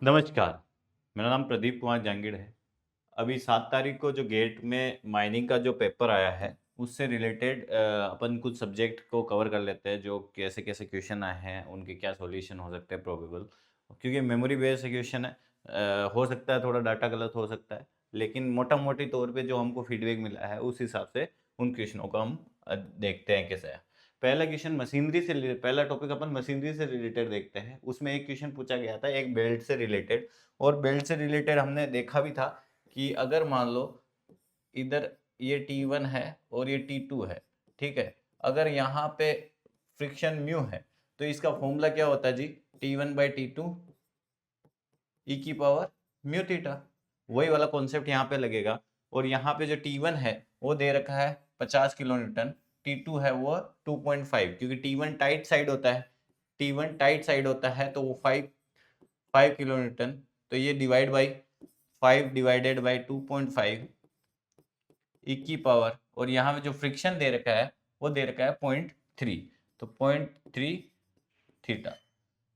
नमस्कार, मेरा नाम प्रदीप कुमार जांगिड़ है। अभी 7 तारीख को जो गेट में माइनिंग का जो पेपर आया है, उससे रिलेटेड अपन कुछ सब्जेक्ट को कवर कर लेते हैं, जो कैसे-कैसे क्वेश्चन आए हैं, उनके क्या सॉल्यूशन हो सकते हैं प्रोबेबल। क्योंकि मेमोरी बेस्ड क्वेश्चन है, हो सकता है थोड़ा डाटा गलत हो सकता है, लेकिन मोटा-मोटी तौर पे जो हमको फीडबैक मिला है, उस हिसाब से उन क्वेश्चनों को हम देखते हैं कैसा है। पहला क्वेश्चन मशीनरी से पहला टॉपिक अपन मशीनरी से रिलेटेड देखते हैं। उसमें एक क्वेश्चन पूछा गया था एक बेल्ट से रिलेटेड, और बेल्ट से रिलेटेड हमने देखा भी था कि अगर मान लो इधर ये T1 है और ये T2 है, ठीक है। अगर यहाँ पे फ्रिक्शन म्यू है तो इसका फॉर्मूला क्या होता है जी, T1/T2 ई की पावर म्यू थीटा। वही वाला कॉन्सेप्ट यहाँ पे लगेगा। और यहाँ पे जो T1 है वो दे रखा है 50 किलो न्यूटन, T2 है वो 2.5, क्योंकि T1 टाइट साइड होता है, T1 टाइट साइड होता है तो वो 5 किलो न्यूटन। तो ये डिवाइड बाई 5 डिवाइडेड बाई 2.5 ई की पावर, और यहाँ पे जो फ्रिक्शन दे रखा है वो दे रखा है 0.3, तो 0.3 थीटा।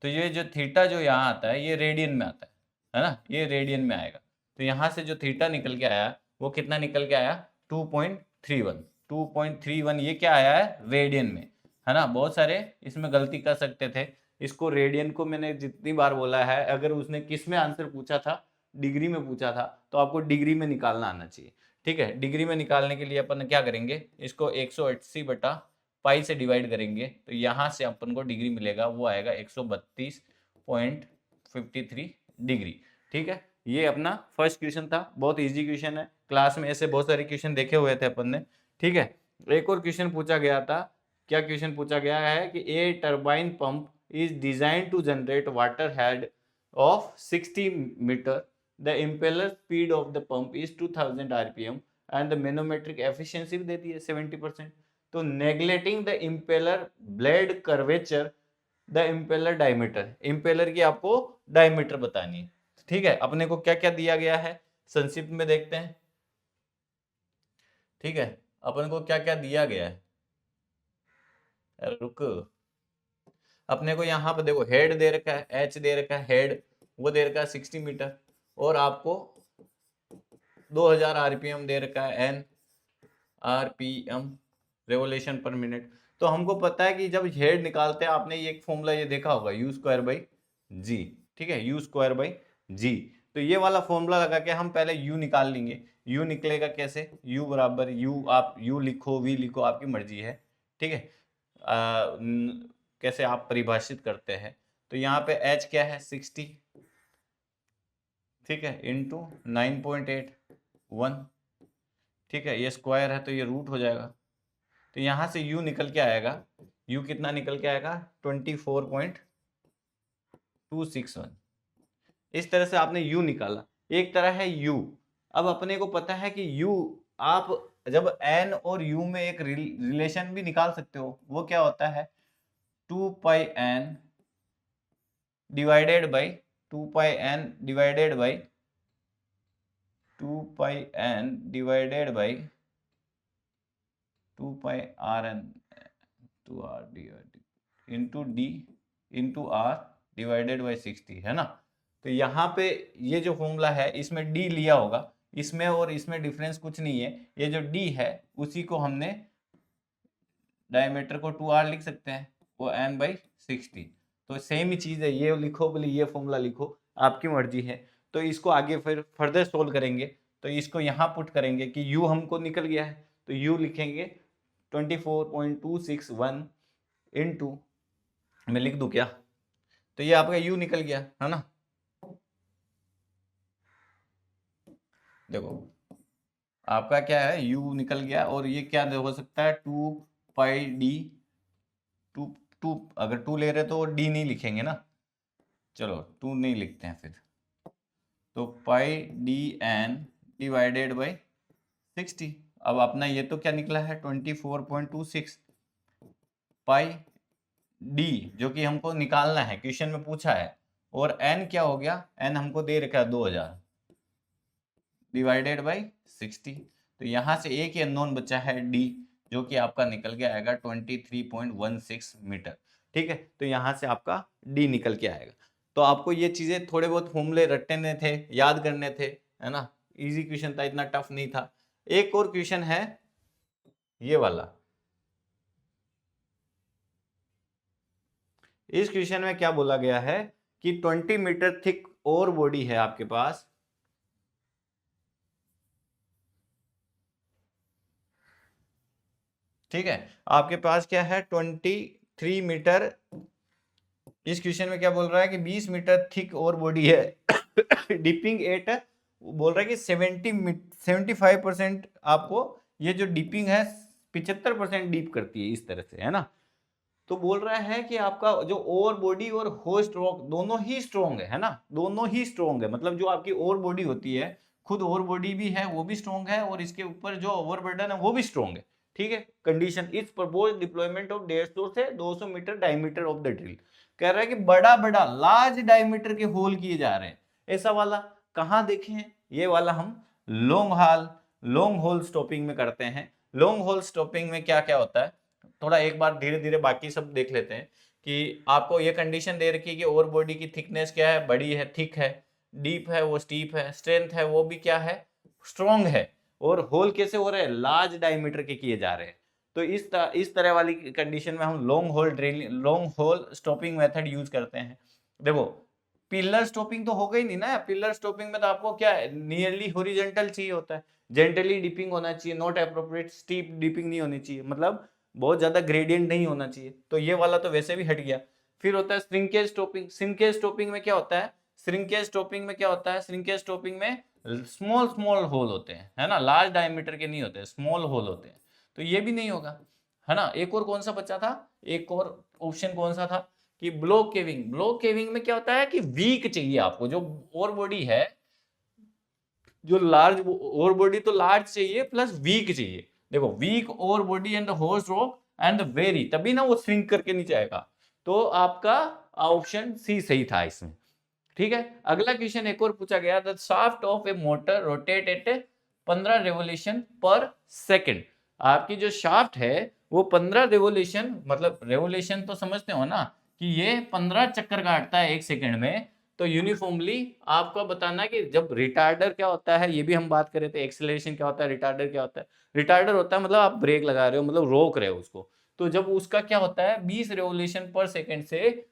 तो ये जो थीटा जो यहाँ आता है ये रेडियन में आता है ना, ये रेडियन में आएगा। तो यहाँ से जो थीटा निकल के आया वो कितना निकल के आया, 2.31। 2.31 ये क्या आया है, रेडियन में, है ना। बहुत सारे इसमें गलती कर सकते थे। इसको रेडियन को मैंने जितनी बार बोला है, अगर उसने किस में आंसर पूछा था, डिग्री में पूछा था, तो आपको डिग्री में निकालना आना चाहिए। ठीक है, डिग्री में निकालने के लिए अपन क्या करेंगे, इसको 180 बटा पाई से डिवाइड करेंगे तो यहाँ से अपन को डिग्री मिलेगा, वो आएगा 132.53 डिग्री। ठीक है, ये अपना फर्स्ट क्वेश्चन था, बहुत इजी क्वेश्चन है। क्लास में ऐसे बहुत सारे क्वेश्चन देखे हुए थे अपन ने। ठीक है, एक और क्वेश्चन पूछा गया था। क्या क्वेश्चन पूछा गया है कि a turbine pump is design to generate water head of 60 meter, the impeller speed of the pump is 2000 RPM and the manometric efficiency भी देती है 70%। तो neglecting the impeller blade curvature, the impeller diameter, impeller की आपको diameter बतानी है। ठीक है, अपने को क्या क्या दिया गया है संक्षिप्त में देखते हैं। ठीक है, अपन को क्या क्या दिया गया है, रुक, अपने को यहाँ पे देखो हेड दे रखा है, एच दे रखा है, हेड वो दे रखा है 60 मीटर, और आपको 2000 आरपीएम दे रखा है, an RPM revolution per minute. तो हमको पता है कि जब हेड निकालते हैं, आपने ये एक फॉर्मूला ये देखा होगा, यू स्क्वायर बाई जी। ठीक है, यू स्क्वायर बाई जी। तो ये वाला फॉर्मूला लगा के हम पहले यू निकाल लेंगे। यू निकलेगा कैसे, यू बराबर यू, आप यू लिखो वी लिखो आपकी मर्जी है। ठीक है, कैसे आप परिभाषित करते हैं। तो यहाँ पे एच क्या है 60, ठीक है, इंटू 9.81। ठीक है, ये स्क्वायर है तो ये रूट हो जाएगा। तो यहाँ से u निकल के आएगा, u कितना निकल के आएगा 24.261। इस तरह से आपने u निकाला, एक तरह है u। अब अपने को पता है कि u, आप जब n और u में एक रिलेशन भी निकाल सकते हो, वो क्या होता है 2 pi n divided by 2 pi n divided by 2 pi n divided by 2 pi rn two R D into D into R divided by 60, है ना। तो यहाँ पे ये जो फॉर्मूला है इसमें डी लिया होगा, इसमें और इसमें डिफरेंस कुछ नहीं है। ये जो डी है उसी को हमने डायमीटर को 2r लिख सकते हैं, वो n/60। तो सेम ही चीज़ है, ये लिखो बोले ये फॉर्मूला लिखो, आपकी मर्जी है। तो इसको आगे फिर फर्दर सोल्व करेंगे, तो इसको यहाँ पुट करेंगे कि u हमको निकल गया है, तो u लिखेंगे 24.261 इंटू, मैं लिख दूं क्या, तो ये आपका u निकल गया, है ना। देखो आपका क्या है, u निकल गया, और ये क्या हो सकता है 2 पाई डी, टू अगर 2 ले रहे तो d नहीं लिखेंगे ना, चलो 2 नहीं लिखते हैं फिर, तो पाई डी एन डिवाइडेड बाई 60। अब अपना ये तो क्या निकला है 24.26 पाई डी, जो कि हमको निकालना है, क्वेश्चन में पूछा है। और n क्या हो गया, n हमको दे रखा है 2000 डिवाइडेड बाई 60। तो यहाँ से एक ही अननोन बचा है d, जो कि आपका निकल के आएगा 23.16 मीटर। ठीक है, तो यहाँ से आपका d निकल के आएगा। तो आपको ये चीजें थोड़े बहुत फॉर्मूले रटने थे, याद करने थे, है ना। इजी क्वेश्चन था, इतना टफ नहीं था। एक और क्वेश्चन है ये वाला। इस क्वेश्चन में क्या बोला गया है कि 20 मीटर थिक और बॉडी है आपके पास, ठीक है। आपके पास क्या है 23 मीटर। इस क्वेश्चन में क्या बोल रहा है कि 20 मीटर थिक और बॉडी है डिपिंग एट, बोल रहा है कि 75% आपको ये जो डिपिंग है 75% डीप करती है, इस तरह से, है ना। तो बोल रहा है कि आपका जो ओवर बॉडी और होस्ट रॉक दोनों ही स्ट्रॉन्ग है ना, दोनों ही स्ट्रॉन्ग है। मतलब जो आपकी ओवर बॉडी होती है, खुद ओवर बॉडी भी है, वो भी स्ट्रॉन्ग है, और इसके ऊपर जो ओवरबर्डन है वो भी स्ट्रॉन्ग है, ठीक है। Condition is propose deployment of 150 से 200 metre diameter of the drill. कह रहा है कि बड़ा बड़ा लार्ज डायमीटर के होल किए जा रहे हैं। ऐसा वाला कहाँ देखे हैं? ये वाला हम लॉन्ग होल स्टॉपिंग में करते हैं। लॉन्ग होल स्टॉपिंग में क्या क्या होता है, थोड़ा एक बार धीरे धीरे बाकी सब देख लेते हैं। कि आपको ये कंडीशन दे रखी है कि ओवर बॉडी की थिकनेस क्या है, बड़ी है, थिक है, डीप है वो स्टीप है, स्ट्रेंथ है वो भी क्या है, स्ट्रॉन्ग है, और होल कैसे हो रहे हैं, लार्ज डायमीटर के किए जा रहे हैं। तो इस तरह वाली कंडीशन में हम long hole stopping method use करते हैं। देखो पिलर स्टॉपिंग तो हो गई नहीं ना, पिलर स्टॉपिंग में तो आपको क्या है, नियरली हॉरिजॉन्टल चाहिए होता है, जेंटली डिपिंग होना चाहिए, नॉट एप्रोप्रिएट स्टीप डिपिंग नहीं होनी चाहिए, मतलब बहुत ज्यादा ग्रेडियंट नहीं होना चाहिए। तो ये वाला तो वैसे भी हट गया। फिर होता है श्रिंकेज स्टॉपिंग। श्रिंकेज स्टॉपिंग में क्या होता है, श्रिंकेज स्टॉपिंग में क्या होता है, श्रिंकेज स्टॉपिंग में स्मॉल स्मॉल होल होते हैं, है ना, लार्ज डायमीटर के नहीं होते, स्मॉल होल होते हैं। तो ये भी नहीं होगा, है ना। एक और कौन सा बचा था, एक और ऑप्शन कौन सा था कि ब्लॉक केविंग। ब्लॉक केविंग में क्या होता है कि वीक चाहिए आपको, जो ओवर बॉडी है, जो लार्ज ओवर बॉडी तो लार्ज चाहिए प्लस वीक चाहिए। देखो weak over body and the horse rock and very, तभी ना वो स्विंग करके नीचे आएगा। तो आपका ऑप्शन सी सही था इसमें, ठीक है। अगला क्वेश्चन एक और पूछा गया, the shaft of A motor rotate eight 15 revolution पर सेकंड। आपकी जो शाफ्ट है वो 15 रेवोल्यूशन, मतलब रेवोल्यूशन तो समझते हो ना कि ये 15 चक्कर काटता है एक सेकंड में। तो यूनिफॉर्मली आपको बताना है कि जब रिटार्डर क्या होता है, ये भी हम बात कर रहे थे, एक्सेलरेशन क्या होता है, रिटार्डर क्या होता है। रिटार्डर होता है मतलब आप ब्रेक लगा रहे हो, मतलब रोक रहे हो उसको। तो जब उसका क्या होता है 20 रेवोल्यूशन पर सेकंड से,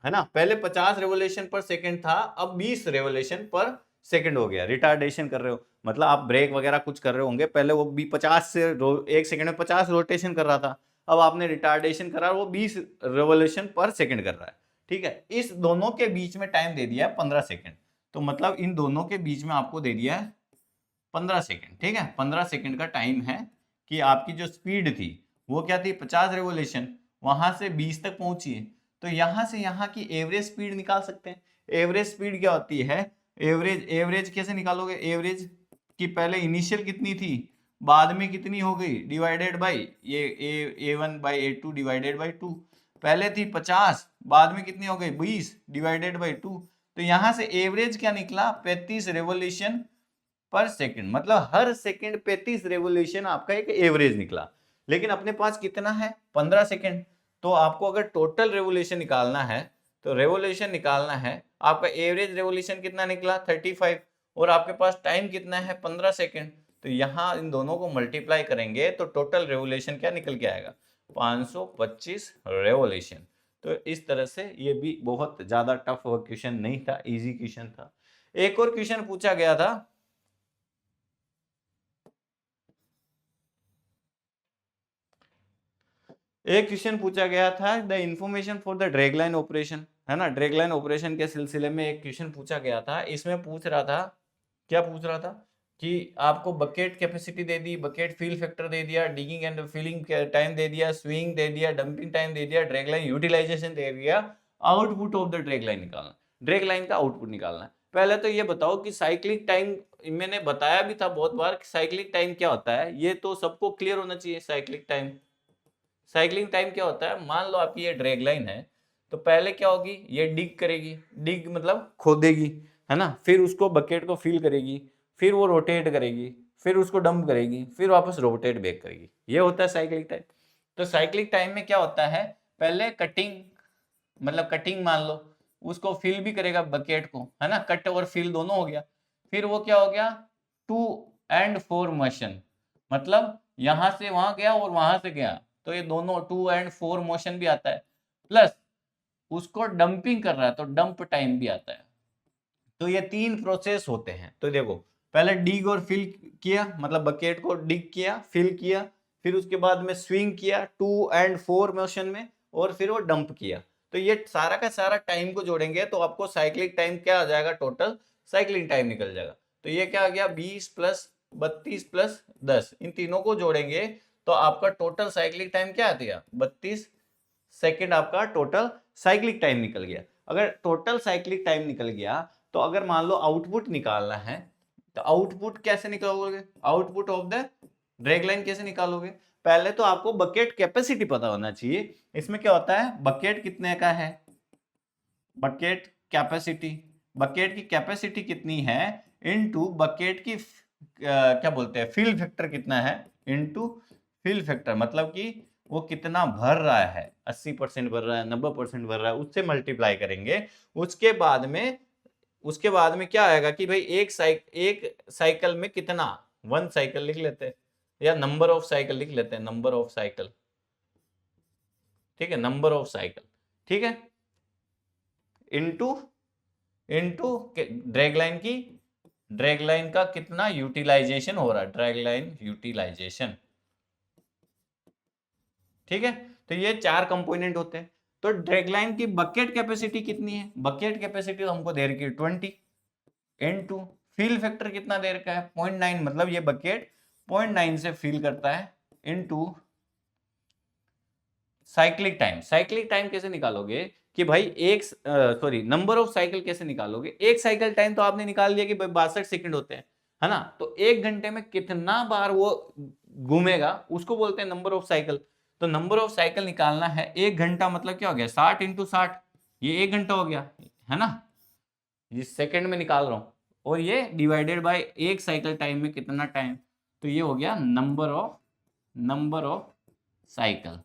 है ना, पहले 50 रेवोल्यूशन पर सेकंड था, अब 20 रेवोल्यूशन पर सेकंड हो गया। रिटार्डेशन कर रहे हो मतलब आप ब्रेक वगैरह कुछ कर रहे होंगे, पहले वो भी 50 से एक सेकंड में 50 रोटेशन कर रहा था, अब आपने रिटार्डेशन करा, वो 20 रेवोल्यूशन पर सेकंड कर रहा है, ठीक है। इस दोनों के बीच में टाइम दे दिया है 15 सेकंड। तो मतलब इन दोनों के बीच में आपको दे दिया है 15 सेकंड, ठीक है। 15 सेकंड का टाइम है कि आपकी जो स्पीड थी वो क्या थी 50 रेवोल्यूशन, वहां से 20 तक पहुंची है। तो यहां से यहां की एवरेज स्पीड निकाल सकते हैं। एवरेज स्पीड क्या होती है, एवरेज कैसे निकालोगे, एवरेज की पहले इनिशियल कितनी थी, बाद में कितनी हो गई, डिवाइडेड बाई ये A1 by A2 divided by 2। पहले थी 50, बाद में कितनी हो गई 20 डिवाइडेड बाई 2। तो यहां से एवरेज क्या निकला 35 रेवोल्यूशन पर सेकंड, मतलब हर सेकंड 35 रेवोल्यूशन आपका एक एवरेज निकला। लेकिन अपने पास कितना है 15 सेकंड। तो आपको अगर टोटल रेवोल्यूशन निकालना है, तो रेवोल्यूशन निकालना है, आपका एवरेज रेवोल्यूशन कितना निकला 35, और आपके पास टाइम कितना है 15 सेकंड। तो यहाँ इन दोनों को मल्टीप्लाई करेंगे तो टोटल रेवोल्यूशन क्या निकल के आएगा 525 रेवोल्यूशन। तो इस तरह से ये भी बहुत ज्यादा टफ क्वेश्चन नहीं था, इजी क्वेश्चन था। एक और क्वेश्चन पूछा गया था, एक क्वेश्चन पूछा गया था the information for the dragline operation, है ना। ड्रैगलाइन ऑपरेशन के सिलसिले में एक क्वेश्चन पूछा गया था। इसमें पूछ रहा था, क्या पूछ रहा था कि आपको बकेट कैपेसिटी दे दी, बकेट फील फैक्टर दे दिया, डिगिंग एंड फिलिंग टाइम दे दिया, स्विंग दे दिया, डंपिंग टाइम दे दिया, ड्रैगलाइन यूटिलाइजेशन दे दिया, आउटपुट ऑफ द ड्रैगलाइन निकालना, ड्रैगलाइन का आउटपुट निकालना है। पहले तो ये बताओ कि साइक्लिक टाइम, मैंने बताया भी था बहुत बार कि साइक्लिक टाइम क्या होता है, ये तो सबको क्लियर होना चाहिए। साइक्लिक टाइम, साइक्लिंग टाइम क्या होता है, मान लो आपकी ये ड्रैग लाइन है, तो पहले क्या होगी, ये डिग करेगी, डिग मतलब खोदेगी, है ना, फिर उसको बकेट को फिल करेगी, फिर वो रोटेट करेगी, फिर उसको डंप करेगी, फिर वापस रोटेट बैक करेगी। ये होता है साइक्लिक टाइम। तो साइक्लिक टाइम में क्या होता है, पहले कटिंग, मतलब कटिंग मान लो, उसको फिल भी करेगा बकेट को, है ना, कट और फिल दोनों हो गया। फिर वो क्या हो गया, 2 and 4 मोशन, मतलब यहां से वहां गया और वहां से गया, तो ये दोनों 2 and 4 मोशन भी आता है, प्लस उसको डंपिंग कर रहा है तो डंप टाइम भी आता है। तो ये 3 प्रोसेस होते हैं। तो देखो पहले डिग और फिल किया, मतलब बकेट को डिग किया, फिल किया, फिर उसके बाद में स्विंग किया 2 and 4 मोशन में, और फिर वो डंप किया। तो ये सारा का सारा टाइम को जोड़ेंगे तो आपको साइक्लिक टाइम क्या आ जाएगा, टोटल साइक्लिंग टाइम निकल जाएगा। तो ये क्या आ गया, 20 + 32 + 10, इन तीनों को जोड़ेंगे तो आपका टोटल साइक्लिक टाइम क्या आ गया, 32 सेकेंड आपका टोटल साइक्लिक टाइम निकल गया। अगर टोटल साइक्लिक टाइम निकल गया तो अगर मान लो आउटपुट निकालना है तो आउटपुट कैसे निकालोगे, output of the drag line कैसे निकालोगे, पहले तो आपको बकेट कैपेसिटी पता होना चाहिए। इसमें क्या होता है, बकेट कितने का है, बकेट कैपेसिटी, बकेट की कैपेसिटी कितनी है इनटू बकेट की क्या बोलते हैं फिल फैक्टर कितना है इनटू फिल फैक्टर, मतलब कि वो कितना भर रहा है, 80% भर रहा है, 90% भर रहा है, उससे मल्टीप्लाई करेंगे। उसके बाद में क्या आएगा कि भाई एक साइकिल में कितना, 1 साइकिल लिख लेते हैं, या नंबर ऑफ साइकिल लिख लेते हैं, नंबर ऑफ साइकिल, ठीक है, नंबर ऑफ साइकिल, ठीक है, इनटू इनटू ड्रैग लाइन का कितना यूटिलाइजेशन हो रहा है, ड्रैग लाइन यूटिलाइजेशन, ठीक है। तो ये 4 कंपोनेंट होते हैं। तो ड्रैग लाइन की बकेट कैपेसिटी कितनी है, बकेट कैपेसिटी तो हमको दे रखी है 20 इनटू फील फैक्टर कितना दे रखा है 0.9, मतलब ये बकेट 0.9 से फील करता है, into cyclic time. Cyclic time कैसे निकालोगे कि भाई नंबर ऑफ साइकिल कैसे निकालोगे, एक साइकिल टाइम तो आपने निकाल लिया कि 62 सेकंड होते हैं, है ना, तो 1 घंटे में कितना बार वो घूमेगा उसको बोलते हैं नंबर ऑफ साइकिल। तो नंबर ऑफ साइकिल निकालना है, 1 घंटा मतलब क्या हो गया, 60 × 60, ये 1 घंटा हो गया, है ना, जिस सेकंड में निकाल रहा हूं, और ये डिवाइडेड बाय एक साइकिल टाइम में कितना टाइम, तो ये हो गया नंबर ऑफ साइकिल,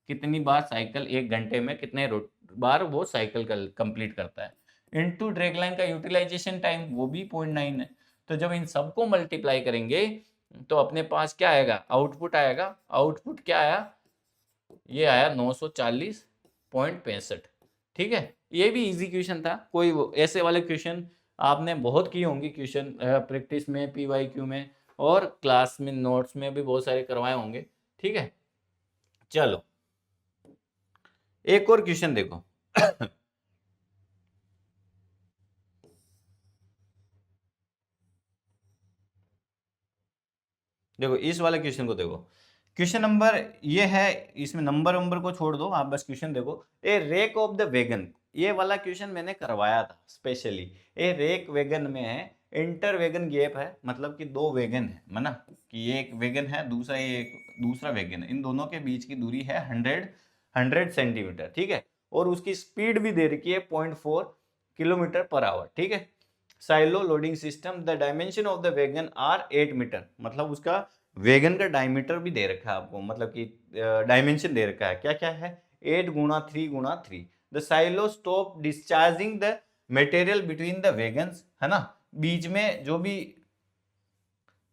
कितनी बार साइकिल 1 घंटे में कितने बार वो साइकिल कंप्लीट करता है, इनटू ड्रैग लाइन का यूटिलाइजेशन टाइम वो भी 0.9 है। तो जब इन सबको मल्टीप्लाई करेंगे तो अपने पास क्या आएगा, आउटपुट आएगा, आउटपुट क्या आया, ये आया 940.65, ठीक है। ये भी इजी क्वेश्चन था, कोई ऐसे वाले क्वेश्चन आपने बहुत किए होंगे, क्वेश्चन प्रैक्टिस में, PYQ में, और क्लास में नोट्स में भी बहुत सारे करवाए होंगे, ठीक है। चलो एक और क्वेश्चन देखो देखो इस वाले क्वेश्चन को देखो, क्वेश्चन नंबर ये है, इसमें नंबर को छोड़ दो, आप बस क्वेश्चन देखो। ए रेक ऑफ द वैगन, ये वाला क्वेश्चन मैंने करवाया था स्पेशली। ए रेक वैगन में है, इंटर वैगन गैप है, मतलब कि 2 वैगन है, माना कि एक वैगन है, दूसरा वैगन है, इन दोनों के बीच की दूरी है 100 सेंटीमीटर, ठीक है, और उसकी स्पीड भी दे रखी है 0.4 km/h, ठीक है। Silo loading system, the dimension of the wagon are 8 metre, मतलब उसका वैगन का डायमीटर भी दे रखा है आपको, मतलब कि डायमेंशन दे रखा है, क्या क्या है, 8 × 3 × 3। The silo stop discharging the material between the wagons, है ना, बीच में जो भी,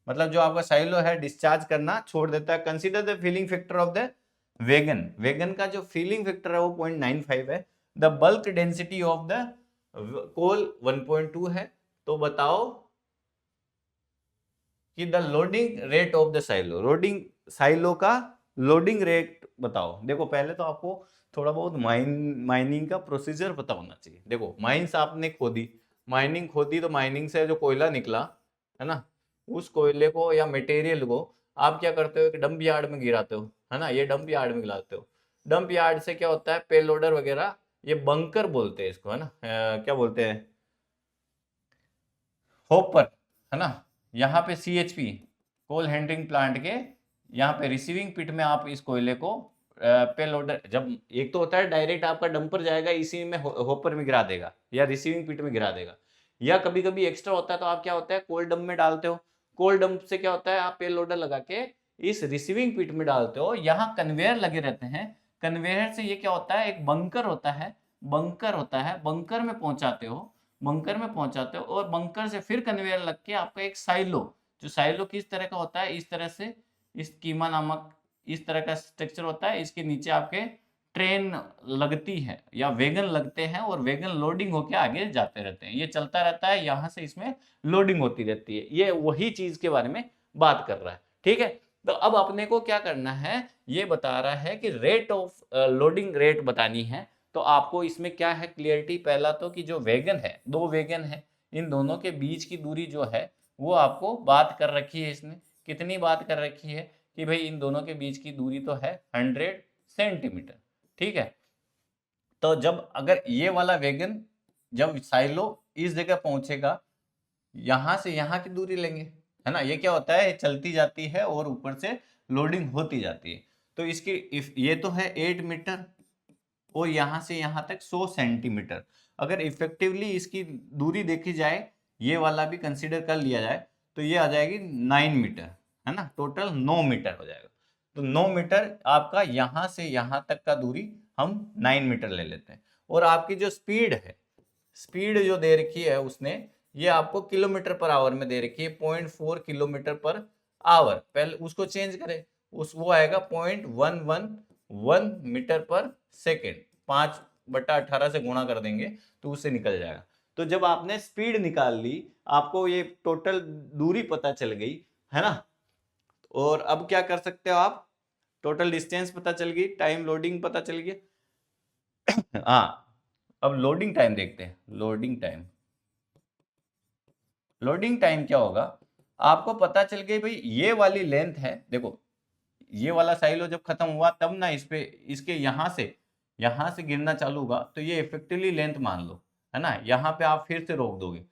मतलब जो आपका साइलो है डिस्चार्ज करना छोड़ देता है। Consider the filling factor of the wagon का जो फीलिंग फैक्टर है वो 0.95 है। The bulk density of the coal 1.2 है। तो बताओ कि the loading rate of the silo का लोडिंग रेट बताओ। देखो पहले तो आपको थोड़ा बहुत माइनिंग का प्रोसीजर पता होना चाहिए। देखो माइंस आपने खोदी, तो माइनिंग से जो कोयला निकला, है ना, उस कोयले को या मटेरियल को आप क्या करते हो, एक डंप यार्ड में गिराते हो, है ना, ये डंप यार्ड में गिराते हो। डंप यार्ड से क्या होता है, पेलोडर वगैरह, ये बंकर बोलते हैं इसको, है ना, क्या बोलते हैं, होपर, है ना, यहाँ पे CHP कोल हैंडलिंग प्लांट के यहाँ पे रिसीविंग पिट में आप इस कोयले को पेलोडर, जब एक तो होता है डायरेक्ट आपका डंपर जाएगा इसी में होपर में गिरा देगा या रिसीविंग पिट में गिरा देगा, या कभी कभी एक्स्ट्रा होता है तो आप क्या होता है कोल डंप में डालते हो। कोल डंप से क्या होता है, आप पेलोडर लगा के इस रिसीविंग पिट में डालते हो। यहाँ कन्वेयर लगे रहते हैं, कन्वेयर से ये क्या होता है, एक बंकर होता है, बंकर होता है, बंकर में पहुंचाते हो, बंकर में पहुंचाते हो और बंकर से फिर कन्वेयर लग के आपका एक साइलो, जो साइलो किस तरह का होता है, इस तरह से, इस कीमा नामक इस तरह का स्ट्रक्चर होता है, इसके नीचे आपके ट्रेन लगती है या वैगन लगते हैं और वैगन लोडिंग होके आगे जाते रहते हैं, ये चलता रहता है, यहाँ से इसमें लोडिंग होती रहती है। ये वही चीज के बारे में बात कर रहा है, ठीक है। तो अब अपने को क्या करना है, ये बता रहा है कि रेट ऑफ लोडिंग रेट बतानी है। तो आपको इसमें क्या है क्लियरिटी, पहला तो कि जो वैगन है, दो वैगन है, इन दोनों के बीच की दूरी जो है वो आपको बात कर रखी है, इसने कितनी बात कर रखी है कि भाई इन दोनों के बीच की दूरी तो है 100 सेंटीमीटर, ठीक है। तो जब अगर ये वाला वैगन जब साइलो इस जगह पहुंचेगा, यहां से यहां की दूरी लेंगे, है ना, ये क्या होता है, चलती जाती है और ऊपर से लोडिंग होती जाती है। तो इसकी ये तो है 8 मीटर और यहां से यहां तक 100 सेंटीमीटर। अगर इफेक्टिवली इसकी दूरी देखी जाए, ये वाला भी कंसीडर कर लिया जाए, तो ये आ जाएगी 9 मीटर, है ना, टोटल 9 मीटर हो जाएगा। तो 9 मीटर आपका यहां से यहां तक का दूरी हम 9 मीटर ले लेते हैं। और आपकी जो स्पीड है, स्पीड जो दे रखी है उसने, ये आपको किलोमीटर पर आवर में दे रखी है, 0.4 किलोमीटर पर आवर। पहले उसको चेंज करें, उस वो आएगा 0.111 मीटर पर सेकेंड, 5/18 से गुणा कर देंगे तो उससे निकल जाएगा। तो जब आपने स्पीड निकाल ली, आपको ये टोटल दूरी पता चल गई, है ना। और अब क्या कर सकते हो आप, टोटल डिस्टेंस पता चल गई, टाइम लोडिंग पता चल गया। हाँ, अब लोडिंग टाइम देखते हैं। लोडिंग टाइम, लोडिंग टाइम क्या होगा, आपको पता चल गई भाई ये वाली लेंथ है, देखो ये वाला साइलो जब खत्म हुआ तब ना इस पे, इसके यहां से गिरना चालू होगा, तो ये इफेक्टिवली लेंथ मान लो, है ना, यहाँ पे आप फिर से रोक दोगे।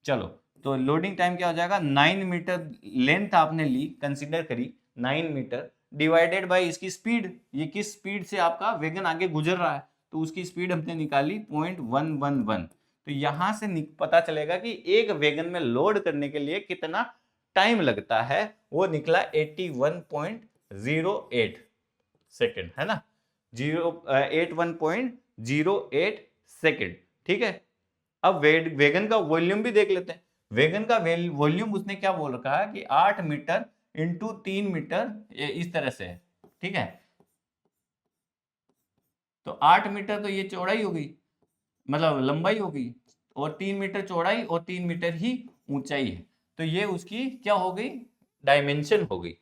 चलो, तो लोडिंग टाइम क्या हो जाएगा, 9 मीटर लेंथ आपने ली, कंसिडर करी 9 मीटर, डिवाइडेड बाई इसकी स्पीड, ये किस स्पीड से आपका वेगन आगे गुजर रहा है, तो उसकी स्पीड हमने निकाली 0.111। तो यहां से पता चलेगा कि एक वेगन में लोड करने के लिए कितना टाइम लगता है, वो निकला 81.08 सेकेंड, है ना, 81.08 सेकेंड, ठीक है। अब वेगन का वॉल्यूम भी देख लेते हैं। वेगन का वॉल्यूम उसने क्या बोल रखा है कि 8 मीटर इंटू 3 मीटर, इस तरह से है, ठीक है। तो 8 मीटर तो ये चौड़ाई हो गई, मतलब लंबाई हो गई, और 3 मीटर चौड़ाई और 3 मीटर ही ऊंचाई है, तो ये उसकी क्या हो गई, डायमेंशन हो गई।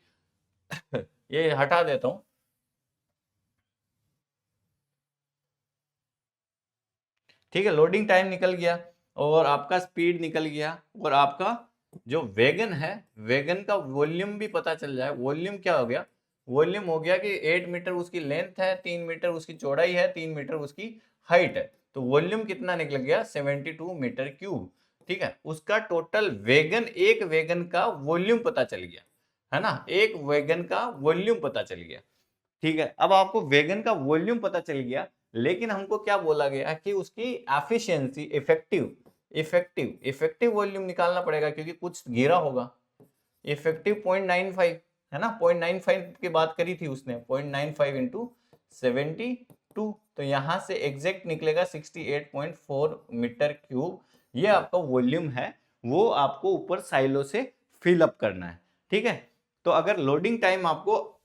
ये हटा देता हूं, ठीक है। लोडिंग टाइम निकल गया और आपका स्पीड निकल गया, और आपका जो वेगन है, वेगन का वॉल्यूम भी पता चल जाए। वॉल्यूम क्या हो गया, वॉल्यूम हो गया कि 8 मीटर उसकी लेंथ है, 3 मीटर उसकी चौड़ाई है, 3 मीटर उसकी हाइट है, तो वॉल्यूम कितना निकल गया, 72 मीटर क्यूब, ठीक है। उसका टोटल वेगन, एक वेगन का वॉल्यूम पता चल गया, है ना, एक वेगन का वॉल्यूम पता चल गया, ठीक है। अब आपको वेगन का वॉल्यूम पता चल गया, लेकिन हमको क्या बोला गया कि उसकी एफिशिएंसी, इफेक्टिव वॉल्यूम निकालना पड़ेगा, क्योंकि कुछ गिरा होगा। इफेक्टिव 0.95 है ना, 0.95 की बात करी थी उसने, 0.95 इंटू 72, तो यहां से एग्जैक्ट निकलेगा 68.4 मीटर क्यूब। ये आपका वॉल्यूम है, वो आपको ऊपर साइलो से फिल अप करना है, ठीक है। तो अगर लोडिंग टाइम आपको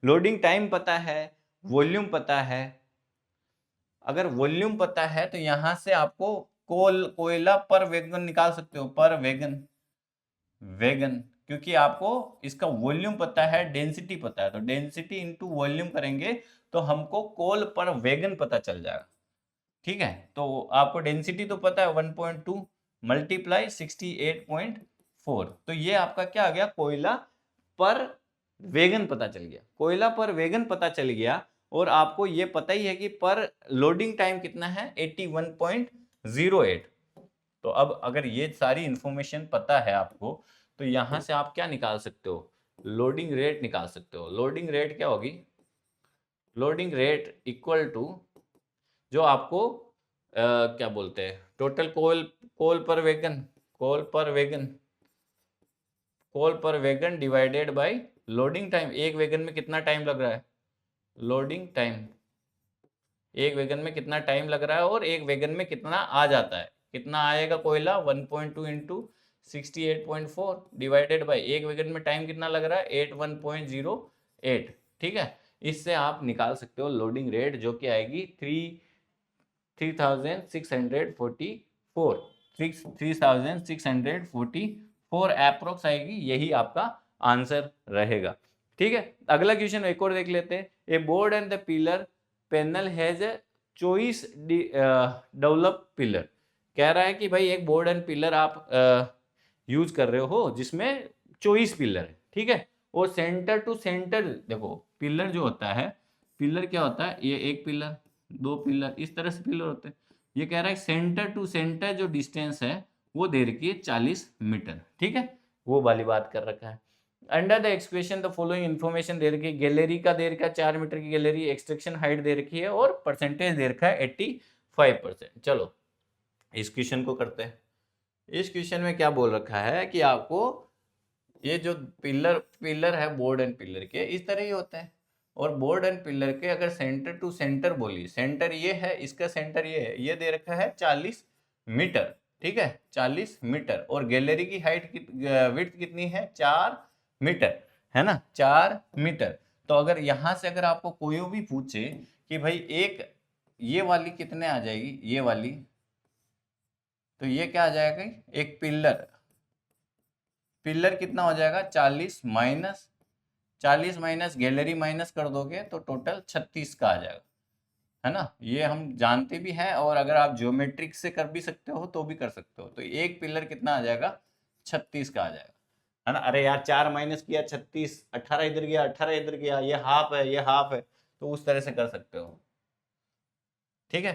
लोडिंग टाइम पता है, वॉल्यूम पता है, अगर वॉल्यूम पता है तो यहां से आपको कोयला पर वेगन निकाल सकते हो, पर वेगन, वेगन, क्योंकि आपको इसका वॉल्यूम पता है, डेंसिटी पता है, तो डेंसिटी इंटू वॉल्यूम करेंगे तो हमको कोल पर वेगन पता चल जाएगा, ठीक है। तो आपको डेंसिटी तो पता है 1.2 मल्टीप्लाई 68.4, तो ये आपका क्या आ गया, कोयला पर वेगन पता चल गया, कोयला पर वेगन पता चल गया। और आपको ये पता ही है कि पर लोडिंग टाइम कितना है, 81.08। तो अब अगर ये सारी इंफॉर्मेशन पता है आपको, तो यहां से आप क्या निकाल सकते हो, लोडिंग रेट निकाल सकते हो। लोडिंग रेट क्या होगी, लोडिंग रेट इक्वल टू जो आपको क्या बोलते हैं, total coal, coal per wagon, coal per wagon, coal per wagon divided by loading time. एक वेगन में कितना टाइम लग रहा है, लोडिंग टाइम एक वैगन में कितना टाइम लग रहा है और एक वैगन में कितना आ जाता है। कितना आएगा कोयला, 1.2 इंटू 68.4 डिवाइडेड बाई एक वैगन में टाइम कितना लग रहा है, 81.08। ठीक है, इससे आप निकाल सकते हो लोडिंग रेट, जो कि आएगी 3644 अप्रोक्स आएगी। यही आपका आंसर रहेगा। ठीक है, अगला क्वेश्चन एक और देख लेते हैं। A board and the pillar panel has a choice develop pillar. कह रहा है कि भाई एक बोर्ड एंड पिलर आप यूज कर रहे हो जिसमें चॉइस पिलर है। ठीक है, और सेंटर टू सेंटर, देखो पिलर जो होता है, पिलर क्या होता है, ये एक पिलर, दो पिलर, इस तरह से पिलर होते हैं। ये कह रहा है सेंटर टू सेंटर जो डिस्टेंस है वो दे रखी है 40 मीटर। ठीक है, वो वाली बात कर रखा है। Under the expression the following information दे रखी है। गैलरी का दे रखा है 4 मीटर की गैलरी, एक्सट्रैक्शन हाइट दे रखी है और परसेंटेज दे रखा है 85%। चलो इस क्वेश्चन को करते हैं। इस क्वेश्चन में क्या बोल रखा है कि आपको ये जो पिलर है बोर्ड एंड पिलर के इस तरह ही होते हैं, और बोर्ड एंड पिलर के अगर सेंटर टू सेंटर बोली, सेंटर ये है, इसका सेंटर ये है, ये दे रखा है 40 मीटर। ठीक है, 40 मीटर, और गैलरी की हाइट विड्थ कितनी है, 4 मीटर, है ना, 4 मीटर। तो अगर यहां से अगर आपको कोई भी पूछे कि भाई एक ये वाली कितने आ जाएगी, ये वाली, तो ये क्या आ जाएगा, एक पिलर कितना हो जाएगा, 40 माइनस गैलरी माइनस कर दोगे तो टोटल 36 का आ जाएगा, है ना। ये हम जानते भी हैं, और अगर आप ज्योमेट्रिक से कर भी सकते हो तो भी कर सकते हो। तो एक पिलर कितना आ जाएगा, 36 का आ जाएगा, है ना। अरे यार 4 माइनस किया 36, 18 इधर गया, 18 इधर गया, ये हाफ है, ये हाफ है, तो उस तरह से कर सकते हो। ठीक है,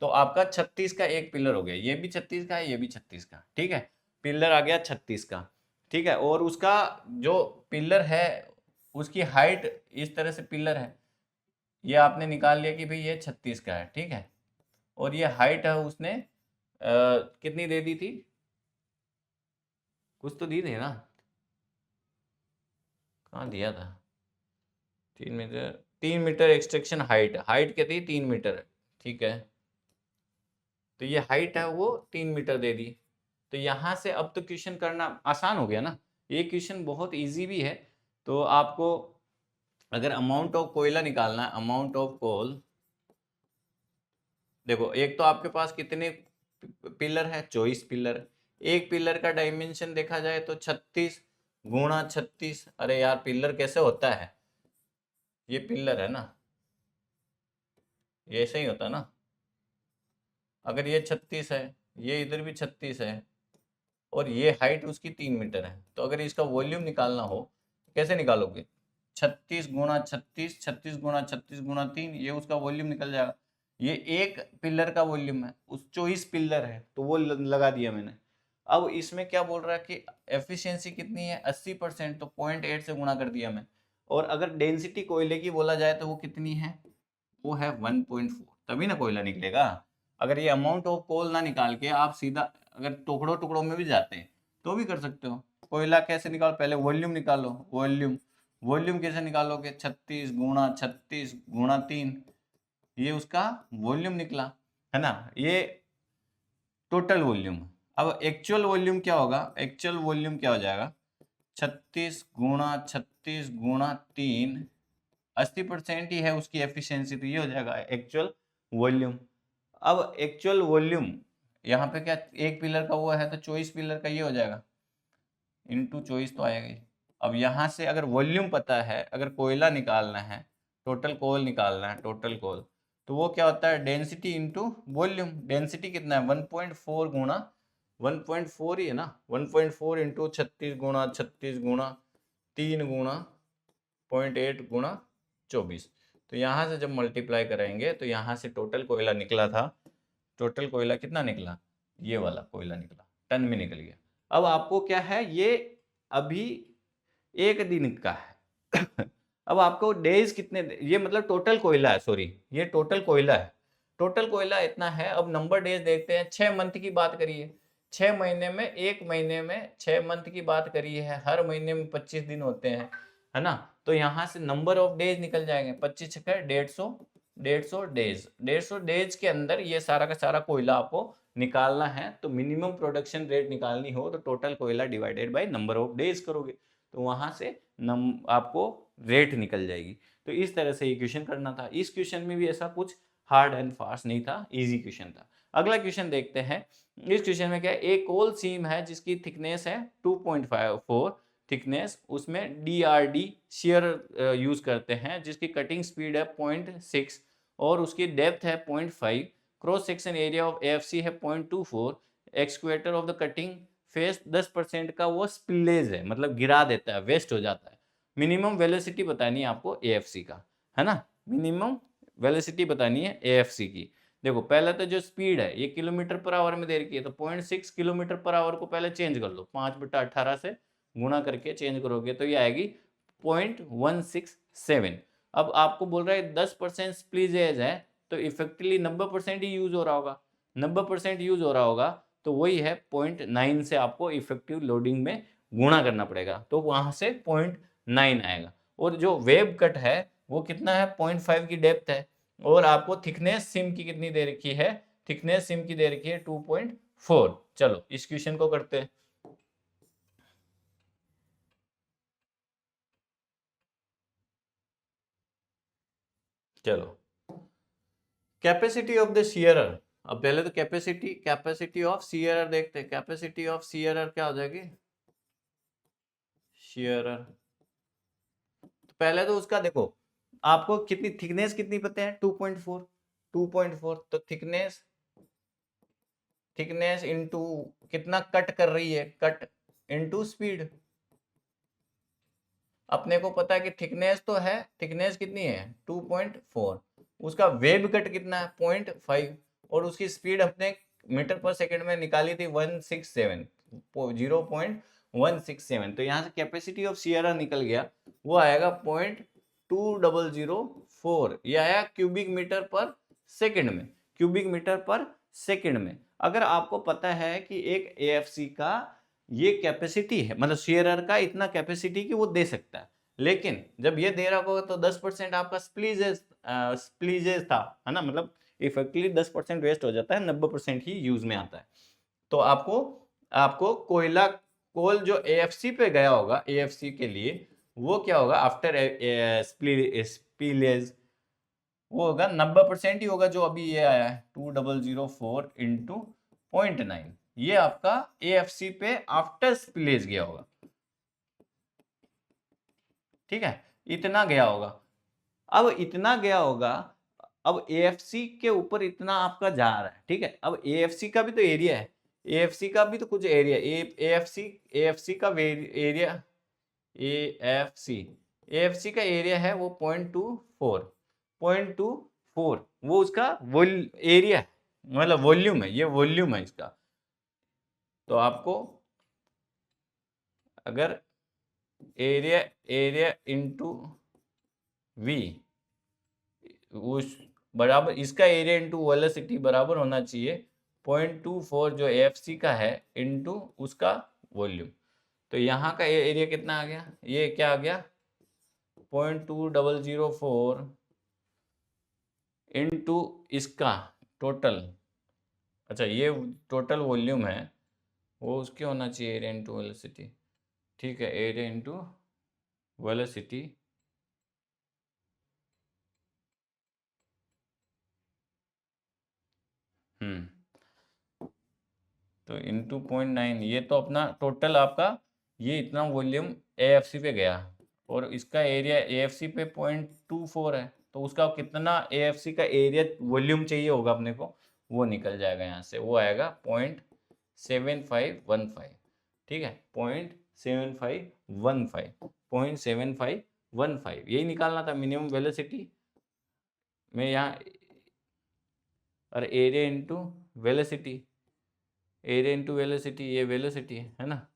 तो आपका 36 का एक पिलर हो गया, ये भी 36 का है, ये भी 36 का। ठीक है, पिलर आ गया 36 का। ठीक है, और उसका जो पिलर है उसकी हाइट इस तरह से पिलर है, ये आपने निकाल लिया कि भाई ये 36 का है। ठीक है, और ये हाइट है उसने कितनी दे दी थी, कुछ तो दी थी ना, कहाँ दिया था, 3 मीटर एक्सट्रैक्शन हाइट क्या थी, 3 मीटर। ठीक है, तो ये हाइट है वो 3 मीटर दे दी। तो यहाँ से अब तो क्वेश्चन करना आसान हो गया ना, ये क्वेश्चन बहुत इजी भी है। तो आपको अगर अमाउंट ऑफ कोयला निकालना है, अमाउंट ऑफ कोल, देखो एक तो आपके पास कितने पिलर है, 24 पिलर। एक पिलर का डायमेंशन देखा जाए तो 36 गुणा 36। अरे यार पिलर कैसे होता है, ये पिलर है ना, ये ऐसे ही होता ना। अगर ये 36 है, ये इधर भी 36 है, और ये हाइट उसकी 3 मीटर है, तो अगर इसका वॉल्यूम निकालना हो कैसे निकालोगे, 36 गुणा 36, 36 गुणा 36 गुणा 3, ये उसका वॉल्यूम निकल जाएगा। ये एक पिलर का वॉल्यूम है, उस 24 पिलर है तो वो लगा दिया मैंने। अब इसमें क्या बोल रहा है कि एफिशिएंसी कितनी है, 80%, तो 0.8 से गुणा कर दिया मैं। और अगर डेंसिटी कोयले की बोला जाए तो वो कितनी है, वो है 1.4, तभी ना कोयला निकलेगा। अगर ये अमाउंट ऑफ कोल ना निकाल के आप सीधा अगर टुकड़ों टुकड़ों में भी जाते हैं तो भी कर सकते हो। कोयला कैसे निकालो, पहले वॉल्यूम निकालो, वॉल्यूम कैसे निकालोगे, 36 गुणा 36 गुणा 3, ये उसका वॉल्यूम निकला, है ना, ये टोटल वॉल्यूम। अब एक्चुअल वॉल्यूम क्या होगा, एक्चुअल वॉल्यूम क्या हो जाएगा, 36 गुणा 3, 80% ही है उसकी एफिशिएंसी, तो ये हो जाएगा एक्चुअल वॉल्यूम। अब एक्चुअल वॉल्यूम यहाँ पे क्या, एक पिलर का हुआ है तो 24 पिलर का ये हो जाएगा, इनटू 24 तो आएगा ही। अब यहाँ से अगर वॉल्यूम पता है, अगर कोयला निकालना है, टोटल कोल निकालना है, टोटल कोल, तो वो क्या होता है, डेंसिटी इंटू वॉल्यूम। डेंसिटी कितना है, 1.4 गुणा 1.4 ही है ना, 1.4 इंटू 36 गुणा 36 गुणा 3 गुणा 0.8 गुणा 24। तो यहाँ से जब मल्टीप्लाई करेंगे तो यहाँ से टोटल कोयला निकला था, टोटल कोयला कितना निकला, ये वाला कोयला निकला, टन में निकल गया। अब आपको क्या है, ये अभी एक दिन का है अब आपको डेज कितने, ये मतलब टोटल कोयला है, सॉरी ये टोटल कोयला है, टोटल कोयला इतना है। अब नंबर डेज देखते हैं, 6 मंथ की बात करिए, 6 महीने में, एक महीने में 6 मंथ की बात करिए है, हर महीने में 25 दिन होते हैं, है ना। तो यहाँ से नंबर ऑफ डेज निकल जाएंगे, 25 छक्के 150, 150 डेज, 150 डेज के अंदर ये सारा का सारा कोयला आपको निकालना है। तो मिनिमम प्रोडक्शन रेट निकालनी हो तो टोटल कोयला divided by number of days करोगे, तो वहां से आपको रेट निकल जाएगी। तो इस तरह से ये क्वेश्चन करना था। इस क्वेश्चन में भी ऐसा कुछ हार्ड एंड फास्ट नहीं था, इजी क्वेश्चन था। अगला क्वेश्चन देखते हैं। इस क्वेश्चन में क्या है, एक कोल सीम है जिसकी थिकनेस है 2.54 थिकनेस, उसमें DRD शेयर यूज करते हैं जिसकी कटिंग स्पीड है 0.6 और उसकी डेप्थ है 0.5, cross section area of AFC है 0.24, excavator of the cutting face 10% का वो स्पिलेज है, मतलब गिरा देता है, वेस्ट हो जाता है। मिनिमम वेलोसिटी बतानी है आपको AFC का, है ना, मिनिमम वेलोसिटी बतानी है AFC की। देखो पहले तो जो स्पीड है ये किलोमीटर पर आवर में दे रखी है, तो 0.6 किलोमीटर पर आवर को पहले चेंज कर लो, 5/18 से गुणा करके चेंज करोगे तो ये आएगी 0.167। अब आपको बोल रहा है 10% स्प्लीजेज है, तो इफेक्टिवली 90% ही यूज हो रहा होगा, 90% यूज हो रहा होगा, तो वही है 0.9 से आपको इफेक्टिव लोडिंग में गुणा करना पड़ेगा, तो वहां से 0.9 आएगा। और जो वेब कट है वो कितना है, 0.5 की डेप्थ है, और आपको थिकनेस सिम की कितनी दे रखी है, थिकनेस सिम की दे रखी है 2.4। चलो इस क्वेश्चन को करते हैं। चलो कैपेसिटी ऑफ द शीयरर, अब पहले तो कैपेसिटी ऑफ शीयरर देखते हैं। कैपेसिटी ऑफ शीयरर क्या हो जाएगी, शीयरर, तो पहले तो उसका देखो, आपको कितनी थिकनेस कितनी पता है, 2.4, 2.4, तो थिकनेस, थिकनेस इनटू कितना कट कर रही है, कट इनटू स्पीड। अपने को पता है कि थिकनेस तो है, थिकनेस कितनी है 2.4, उसका वेब कट कितना है 0.5, और उसकी स्पीड अपने मीटर पर सेकंड में निकाली थी 167, 0.167। तो यहाँ से कैपेसिटी ऑफ सियरा निकल गया, वो आएगा 0.2004, ये आया क्यूबिक मीटर पर सेकंड में, क्यूबिक मीटर पर सेकंड में। अगर आपको पता है कि एक AFC का ये कैपेसिटी है, मतलब शेयरर का इतना कैपेसिटी कि वो दे सकता है, लेकिन जब ये दे रहा होगा तो 10% आपका स्प्लीजेस था, है ना, मतलब इफेक्टिवली 10% वेस्ट हो जाता है, 90% ही यूज में आता है। तो आपको आपको कोयला कोल जो AFC पे गया होगा, AFC के लिए वो क्या होगा आफ्टर स्प्लीजेज, वो होगा 90% ही होगा, जो अभी ये आया है 2004 इंटू 0.9, ये आपका AFC पे आफ्टर स्पिलेज गया होगा, ठीक है, इतना गया होगा। अब इतना गया होगा, अब AFC के ऊपर इतना आपका जा रहा है, ठीक है। अब AFC का भी तो एरिया है, AFC का भी तो कुछ एरिया, AFC का एरिया, AFC का एरिया है वो 0.24, वो उसका एरिया है, मतलब वॉल्यूम है, ये वॉल्यूम है इसका। तो आपको अगर एरिया एरिया इंटू वी, उस बराबर इसका एरिया इंटू वेलोसिटी बराबर होना चाहिए 0.24 जो AFC का है इंटू उसका वॉल्यूम। तो यहाँ का एरिया कितना आ गया, ये क्या आ गया 0.2004 इंटू इसका टोटल, अच्छा ये टोटल वॉल्यूम है, वो उसके होना चाहिए एरिया इंटू वेलोसिटी, ठीक है, एरिया इंटू वेलोसिटी, तो इंटू 0.9, ये तो अपना टोटल आपका, ये इतना वॉल्यूम AFC पे गया, और इसका एरिया AFC पे 0.24 है, तो उसका कितना AFC का एरिया वॉल्यूम चाहिए होगा अपने को, वो निकल जाएगा यहाँ से, वो आएगा 0.7515, ठीक है, 0.7515, 0.7515, यही निकालना था मिनिमम वेलोसिटी में यहाँ, और area into velocity, area into velocity, ये वेलोसिटी है ना,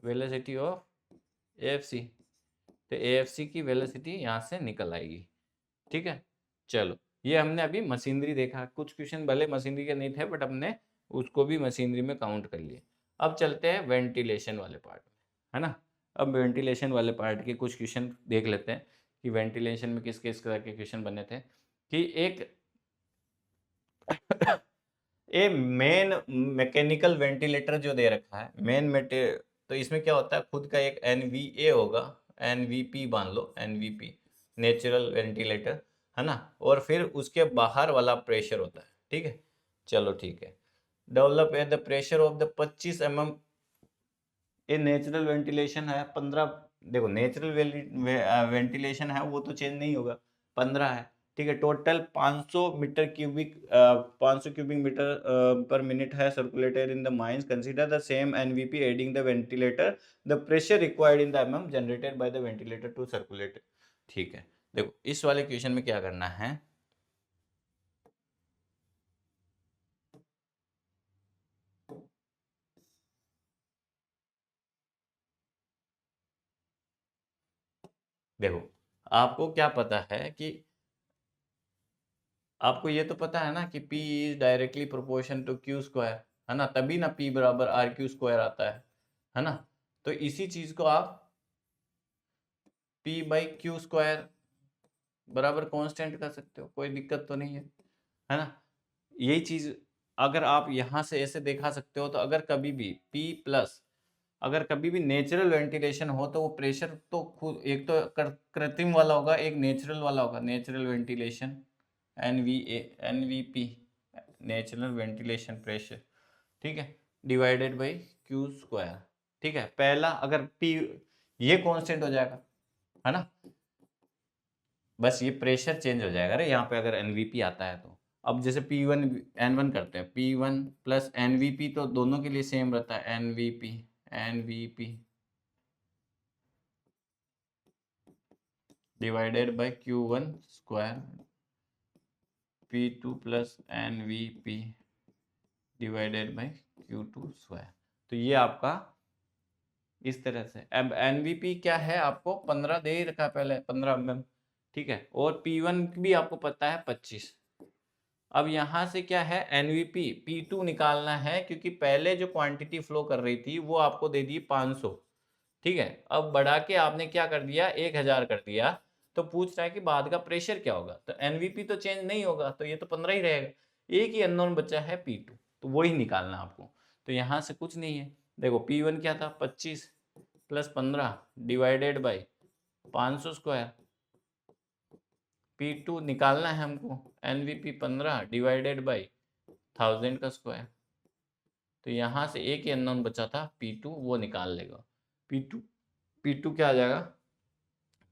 वेलोसिटी ऑफ AFC, तो AFC की वेलोसिटी यहाँ से निकल आएगी, ठीक है। चलो ये हमने अभी मशीनरी देखा, कुछ क्वेश्चन भले मशीनरी के नहीं थे बट हमने उसको भी मशीनरी में काउंट कर लिए। अब चलते हैं वेंटिलेशन वाले पार्ट में, है ना। अब वेंटिलेशन वाले पार्ट के कुछ क्वेश्चन देख लेते हैं कि वेंटिलेशन में किस किस तरह के क्वेश्चन बने थे। कि एक ए मेन मैकेनिकल वेंटिलेटर जो दे रखा है तो इसमें क्या होता है, खुद का एक एनवीए होगा, एनवीपी मान लो, एनवीपी नेचुरल वेंटिलेटर, है ना, और फिर उसके बाहर वाला प्रेशर होता है, ठीक है। चलो ठीक है, develop at the pressure of the 25 mm। ये नेचुरल वेंटिलेशन है 15, देखो नेचुरल वेंटिलेशन है वो तो चेंज नहीं होगा, 15 है, ठीक है। Total 500 meter cubic 500 cubic meter per minute है circulated in the mines. Consider the same NVP aiding the ventilator, the pressure required in the MM generated by the ventilator to circulate. ठीक है, देखो इस वाले क्वेश्चन में क्या करना है, देखो आपको क्या पता है कि आपको ये तो पता है ना कि P is directly proportion to Q square, है ना, तभी ना P बराबर आर क्यू स्क्वायर आता है ना। तो इसी चीज को आप P बाई क्यू स्क्वायर बराबर कांस्टेंट कर सकते हो, कोई दिक्कत तो नहीं है ना। यही चीज अगर आप यहाँ से ऐसे दिखा सकते हो, तो अगर कभी भी P प्लस, अगर कभी भी नेचुरल वेंटिलेशन हो तो वो प्रेशर तो खुद एक तो कृत्रिम वाला होगा, एक नेचुरल वाला होगा, natural ventilation NVP natural ventilation pressure, ठीक है, डिवाइडेड बाई क्यू स्क्वायर, ठीक है। पहला अगर P ये कांस्टेंट हो जाएगा, है ना, बस ये प्रेशर चेंज हो जाएगा रे यहाँ पे अगर एनवीपी आता है तो। अब जैसे P1 N1 करते हैं, P1 प्लस एनवीपी तो दोनों के लिए सेम रहता है, NVP divided by Q1 square, P2 plus NVP divided by Q2 square. तो ये आपका इस तरह से। अब एनवीपी क्या है, आपको 15 दे ही रखा है पहले, 15 mm, ठीक है, और P1 भी आपको पता है 25। अब यहाँ से क्या है, एनवीपी P2 निकालना है, क्योंकि पहले जो क्वांटिटी फ्लो कर रही थी वो आपको दे दी 500, ठीक है। अब बढ़ा के आपने क्या कर दिया, 1000 कर दिया, तो पूछ रहा है कि बाद का प्रेशर क्या होगा, तो एनवीपी तो चेंज नहीं होगा, तो ये तो 15 ही रहेगा। एक ही अननोन बचा है P2, तो वही निकालना आपको। तो यहाँ से कुछ नहीं है, देखो P1 क्या था 25 plus 15 divided by 500 square, P2 निकालना है हमको, एनवीपी 15 डिवाइडेड बाई 1000 का स्क्वायर। तो यहाँ से एक ही अननोन बचा था P2, वो निकाल लेगा। P2 क्या आ जाएगा,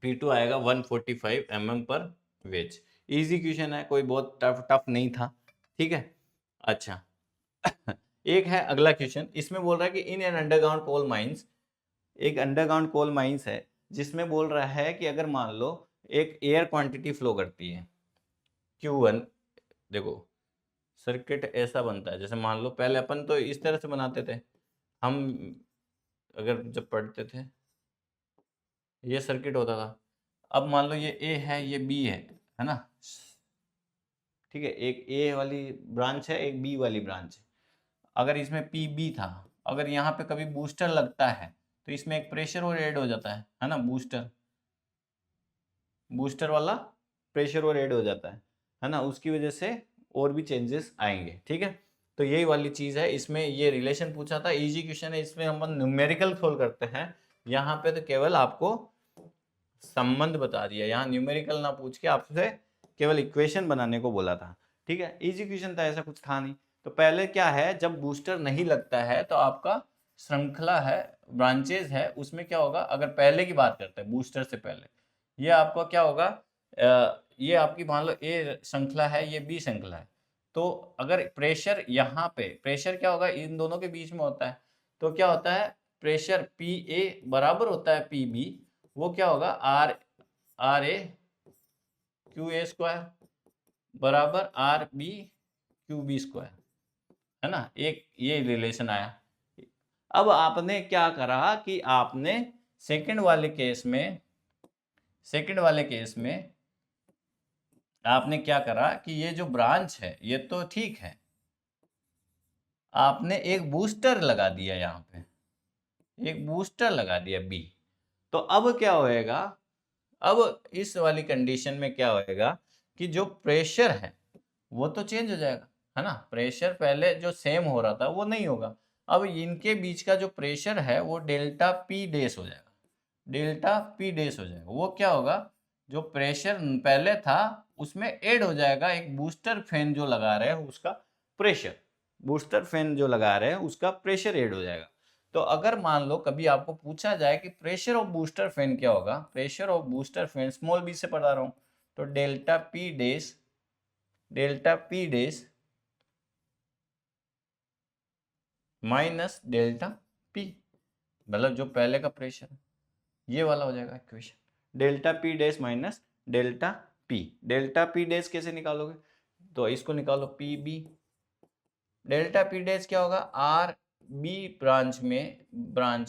P2 आएगा 145 mm पर वेज। इजी क्वेश्चन है, कोई बहुत टफ नहीं था, ठीक है। अच्छा एक है अगला क्वेश्चन, इसमें बोल रहा है कि in an underground coal mines, एक अंडरग्राउंड कोल माइंस है जिसमें बोल रहा है कि अगर मान लो एक एयर क्वांटिटी फ्लो करती है Q1, देखो सर्किट ऐसा बनता है, जैसे मान लो पहले अपन तो इस तरह से बनाते थे हम, अगर जब पढ़ते थे ये सर्किट होता था। अब मान लो ये A है, ये B है ना, ठीक है, एक A वाली ब्रांच है, एक B वाली ब्रांच है। अगर इसमें PB था, अगर यहाँ पे कभी बूस्टर लगता है तो इसमें एक प्रेशर और ऐड हो जाता है ना, बूस्टर वाला प्रेशर और ऐड हो जाता है ना, उसकी वजह से और भी चेंजेस आएंगे, ठीक है। तो यही वाली चीज है, इसमें ये रिलेशन पूछा था, इजी क्वेश्चन है, इसमें हम न्यूमेरिकल सोल्व करते हैं। यहाँ पे तो केवल आपको संबंध बता दिया, यहाँ न्यूमेरिकल ना पूछ के आपसे केवल इक्वेशन बनाने को बोला था, ठीक है। इजी क्वेश्चन था, ऐसा कुछ था नहीं। तो पहले क्या है, जब बूस्टर नहीं लगता है तो आपका श्रृंखला है, ब्रांचेज है, उसमें क्या होगा, अगर पहले की बात करते हैं बूस्टर से पहले, ये आपका क्या होगा, ये आपकी मान लो ए श्रृंखला है, ये बी श्रृंखला है। तो अगर प्रेशर यहाँ पे, प्रेशर क्या होगा इन दोनों के बीच में होता है, तो क्या होता है, प्रेशर पी ए बराबर होता है पी बी, वो क्या होगा R A Q A square बराबर R B Q B square, है ना, एक ये रिलेशन आया। अब आपने क्या करा कि आपने सेकंड वाले केस में आपने क्या करा कि ये जो ब्रांच है ये तो ठीक है, आपने एक बूस्टर लगा दिया, यहाँ पे एक बूस्टर लगा दिया बी। तो अब क्या होएगा, अब इस वाली कंडीशन में क्या होएगा कि जो प्रेशर है वो तो चेंज हो जाएगा, है ना। प्रेशर पहले जो सेम हो रहा था वो नहीं होगा। अब इनके बीच का जो प्रेशर है वो डेल्टा पी डैश हो जाएगा, डेल्टा पी डैश हो जाएगा। वो क्या होगा, जो प्रेशर पहले था उसमें ऐड हो जाएगा एक बूस्टर फैन जो लगा रहे हैं उसका प्रेशर, बूस्टर फैन जो लगा रहे हैं उसका प्रेशर ऐड हो जाएगा। तो अगर मान लो कभी आपको पूछा जाए कि प्रेशर ऑफ बूस्टर फैन क्या होगा, pressure of booster fan small B से पढ़ा रहा हूं, तो delta P dash, delta P dash minus delta P, मतलब जो पहले का प्रेशर है ये वाला हो जाएगा equation, delta P dash minus delta P. Delta P dash कैसे निकालोगे, तो इसको निकालो P B, delta P dash क्या होगा, आर बी ब्रांच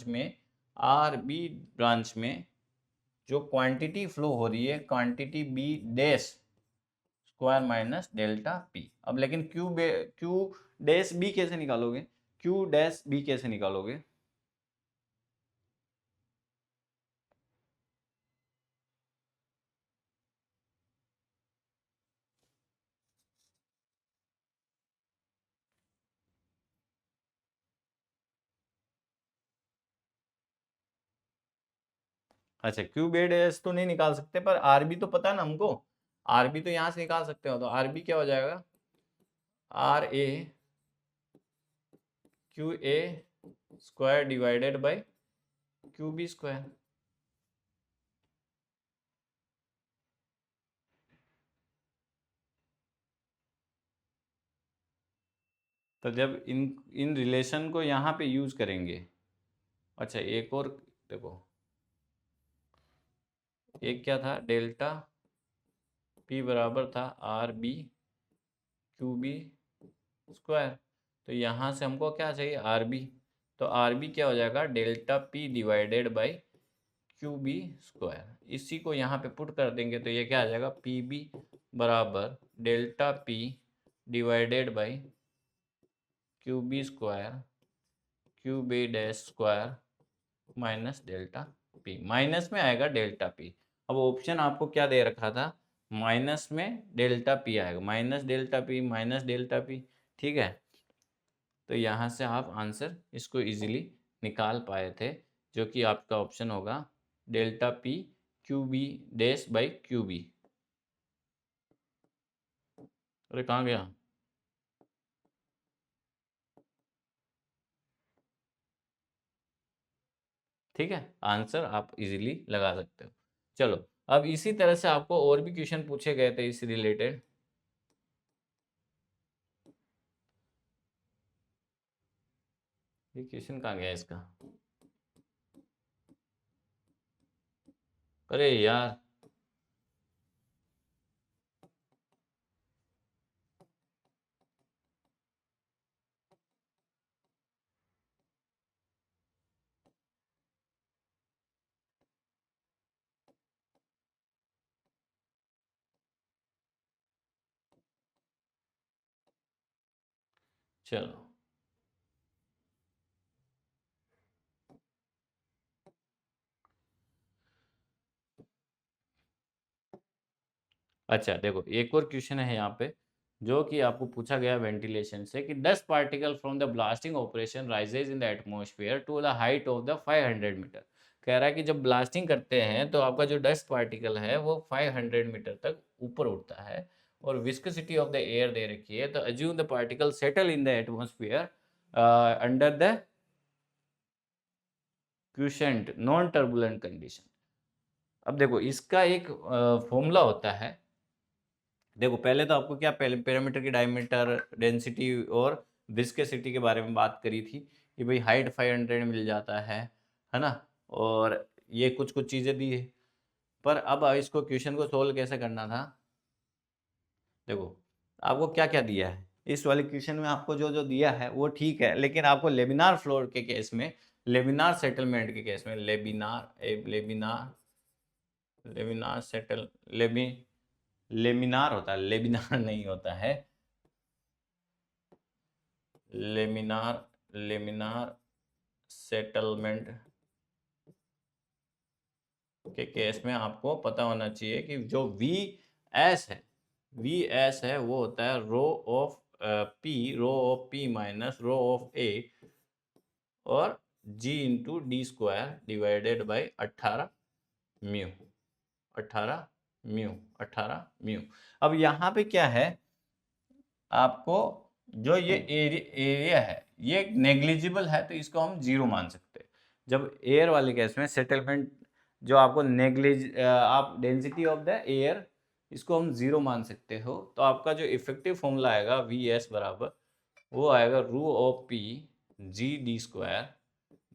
में आर बी ब्रांच में जो क्वांटिटी फ्लो हो रही है quantity B dash square minus delta P. अब लेकिन क्यू डैश बी कैसे निकालोगे, क्यू डैश बी कैसे निकालोगे, अच्छा क्यू बी डैश तो नहीं निकाल सकते पर आरबी तो पता है ना हमको, आरबी तो यहां से निकाल सकते हो। तो आरबी क्या हो जाएगा, R A Q A square divided by Q B square. तो जब इन इन रिलेशन को यहाँ पे यूज करेंगे, अच्छा एक और देखो, एक क्या था, डेल्टा पी बराबर था R B Q B square, तो यहाँ से हमको क्या चाहिए आर बी, तो आर बी क्या हो जाएगा delta P divided by Q B square. इसी को यहाँ पे पुट कर देंगे तो ये क्या आ जाएगा पी बी बराबर delta P divided by Q B square Q B dash square minus delta P, minus में आएगा डेल्टा पी। अब ऑप्शन आपको क्या दे रखा था, माइनस में डेल्टा पी आएगा, minus delta P minus delta P, ठीक है। तो यहाँ से आप आंसर इसको इजीली निकाल पाए थे, जो कि आपका ऑप्शन होगा delta P Q B dash by Q B. अरे कहाँ गया, ठीक है, आंसर आप इजीली लगा सकते हो। चलो अब इसी तरह से आपको और भी क्वेश्चन पूछे गए थे इस रिलेटेड, ये क्वेश्चन कहाँ गया इसका, अरे यार चलो अच्छा देखो एक और क्वेश्चन है यहाँ पे, जो कि आपको पूछा गया वेंटिलेशन से कि dust particle from the blasting operation rises in the atmosphere to the height of the 500 metre. कह रहा है कि जब ब्लास्टिंग करते हैं तो आपका जो डस्ट पार्टिकल है वो 500 मीटर तक ऊपर उठता है, और विस्कोसिटी ऑफ द एयर दे रखी है, तो assume the particle settle in the atmosphere under the quiescent non turbulent condition. अब देखो इसका एक फॉर्मूला होता है, देखो पहले तो आपको क्या पहले पैरामीटर की डायमीटर डेंसिटी और विस्कोसिटी के बारे में बात करी थी कि भाई हाइट 500 मिल जाता है ना, और ये कुछ कुछ चीज़ें दी है। पर अब इसको क्वेश्चन को सोल्व कैसे करना था, देखो आपको क्या क्या दिया है इस वाले क्वेश्चन में, आपको जो जो दिया है वो ठीक है, लेकिन आपको लेमिनार फ्लोर के केस में, लेमिनार सेटलमेंट के केस में, लेमिनार लेमिनार सेटल लेमिनार होता है, लेमिनार नहीं होता है, लेमिनार लेमिनार सेटलमेंट के केस में आपको पता होना चाहिए कि जो वी एस है वी एस है वो होता है rho of P minus rho of A और g into D square divided by 18 mu 18 mu 18 mu. अब यहाँ पे क्या है, आपको जो ये एरिया है ये नेग्लिजिबल है तो इसको हम जीरो मान सकते हैं। जब एयर वाले केस में सेटलमेंट जो आपको आप डेंसिटी ऑफ द एयर इसको हम जीरो मान सकते हो, तो आपका जो इफेक्टिव फॉर्मूला आएगा वी एस बराबर वो आएगा rho of P G D square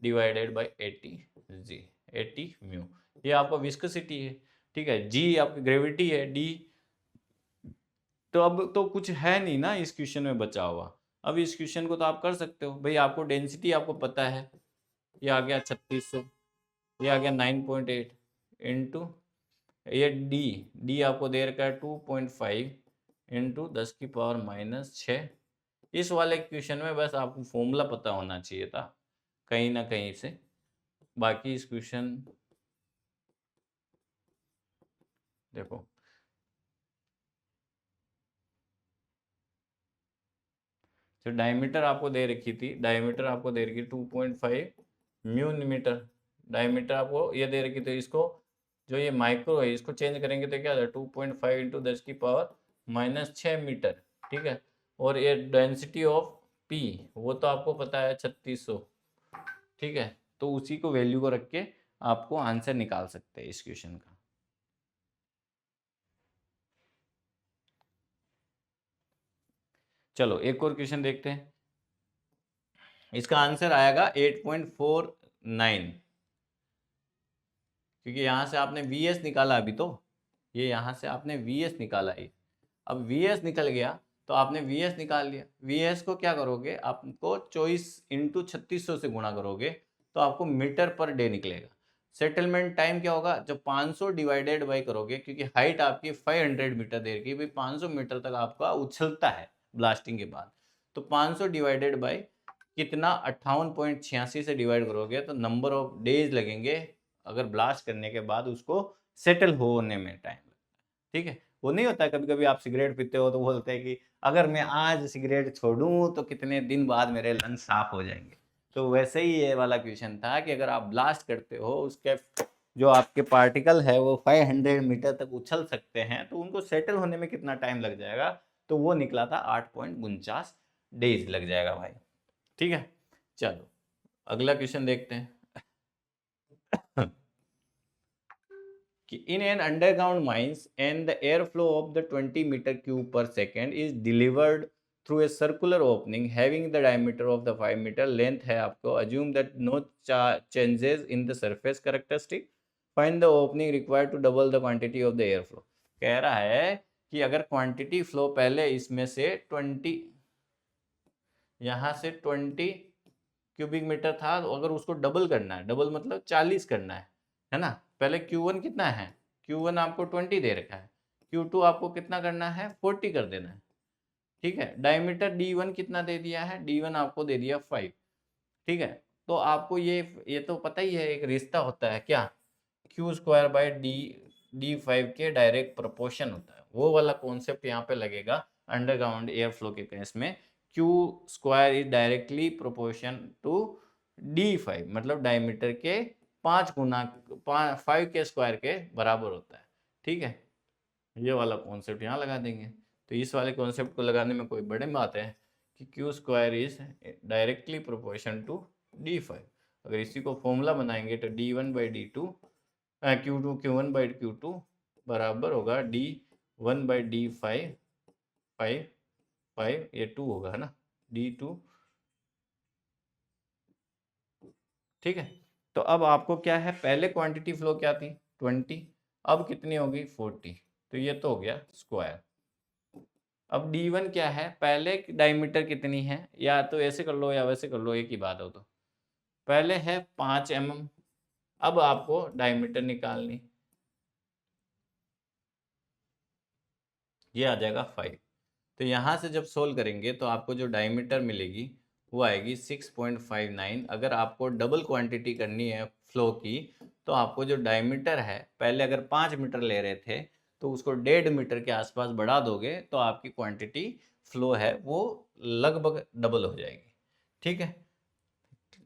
divided by 80 G 80 mu. ये आपका विस्कोसिटी है, ठीक है। जी आपकी ग्रेविटी है, डी तो अब तो कुछ है नहीं ना इस क्वेश्चन में बचा हुआ। अब इस क्वेश्चन को तो आप कर सकते हो भाई, आपको डेंसिटी आपको पता है, ये आ गया 3600, ये आ गया 9.8 इंटू ये डी डी आपको दे रखा है 2.5 इंटू 10⁻⁻6। इस वाले क्वेश्चन में बस आपको फॉर्मूला पता होना चाहिए था कहीं ना कहीं से। बाकी इस क्वेश्चन देखो, जो डायमीटर आपको दे रखी थी, डायमीटर आपको दे रखी 2.5 म्यूमीटर, डायमीटर आपको ये दे रखी, तो इसको जो ये माइक्रो है इसको चेंज करेंगे तो क्या है 2.5 इंटू 10⁻⁻6 मीटर, ठीक है। और ये डेंसिटी ऑफ पी वो तो आपको पता है 3600, ठीक है। तो उसी को वैल्यू को रख के आपको आंसर निकाल सकते हैं इस क्वेश्चन का। चलो एक और क्वेश्चन देखते हैं। इसका आंसर आएगा 8.49, क्योंकि यहाँ से आपने वी एस निकाला अभी, तो ये यहाँ से आपने वी एस निकाला है। अब वी एस निकल गया तो आपने वी एस निकाल लिया। वी एस को क्या करोगे, आपको 24 इंटू 3600 से गुणा करोगे तो आपको मीटर पर डे निकलेगा। सेटलमेंट टाइम क्या होगा, जब 500 डिवाइडेड बाई करोगे, क्योंकि हाइट आपकी 500 मीटर दे रखी है भाई, 500 मीटर तक आपका उछलता है ब्लास्टिंग के बाद, तो 500 डिवाइडेड बाई कितना 58.86 से डिवाइड करोगे तो नंबर ऑफ डेज लगेंगे अगर ब्लास्ट करने के बाद उसको सेटल होने में टाइम लगता है, ठीक है। वो नहीं होता है कभी कभी आप सिगरेट पीते हो तो बोलते हैं कि अगर मैं आज सिगरेट छोड़ूं तो कितने दिन बाद मेरे लंग्स साफ हो जाएंगे। तो वैसे ही ये वाला क्वेश्चन था कि अगर आप ब्लास्ट करते हो उसके जो आपके पार्टिकल है वो 500 मीटर तक उछल सकते हैं, तो उनको सेटल होने में कितना टाइम लग जाएगा, तो वो निकला था 8.49 डेज लग जाएगा भाई, ठीक है। चलो अगला क्वेश्चन देखते हैं। कि in an underground mines and the airflow of the 20 meter cube per second is delivered through a circular opening having the diameter of the 5 meter length है आपको, assume that no changes in the surface characteristic, find the opening required to double the quantity of the airflow। कह रहा है कि अगर quantity flow पहले इसमें से 20 यहाँ से 20 क्यूबिक मीटर था, तो अगर उसको डबल करना है, डबल मतलब 40 करना है ना। पहले Q1 कितना है, Q1 आपको 20 दे रखा है, Q2 आपको कितना करना है 40 कर देना है, ठीक है। डायमीटर D1 कितना दे दिया है, D1 आपको दे दिया 5, ठीक है। तो आपको ये तो पता ही है, एक रिश्ता होता है क्या, Q स्क्वायर बाई D5 के डायरेक्ट प्रोपोर्शन होता है, वो वाला कॉन्सेप्ट यहाँ पे लगेगा अंडरग्राउंड एयर फ्लो के केस में। Q square is directly proportion to D5, मतलब डायमीटर के 5 गुना 5 के स्क्वायर के बराबर होता है, ठीक है। ये वाला कॉन्सेप्ट यहाँ लगा देंगे। तो इस वाले कॉन्सेप्ट को लगाने में कोई बड़े बात है कि Q square is directly proportion to D5। अगर इसी को फॉर्मूला बनाएंगे तो D1 by D2 Q1 by Q2 बराबर होगा D1 बाई D5 5 ये 2 होगा है ना, D2, ठीक है। तो अब आपको क्या है, पहले क्वांटिटी फ्लो क्या थी 20, अब कितनी होगी 40, तो ये तो हो गया स्क्वायर। अब D1 क्या है, पहले डायमीटर कितनी है, या तो ऐसे कर लो या वैसे कर लो, एक ही बात हो। तो पहले है 5 mm, अब आपको डायमीटर निकालनी, ये आ जाएगा 5। तो यहाँ से जब सोल्व करेंगे तो आपको जो डायमीटर मिलेगी वो आएगी 6.59। अगर आपको डबल क्वांटिटी करनी है फ्लो की, तो आपको जो डायमीटर है, पहले अगर 5 मीटर ले रहे थे तो उसको 1.5 मीटर के आसपास बढ़ा दोगे तो आपकी क्वांटिटी फ्लो है वो लगभग डबल हो जाएगी। ठीक है,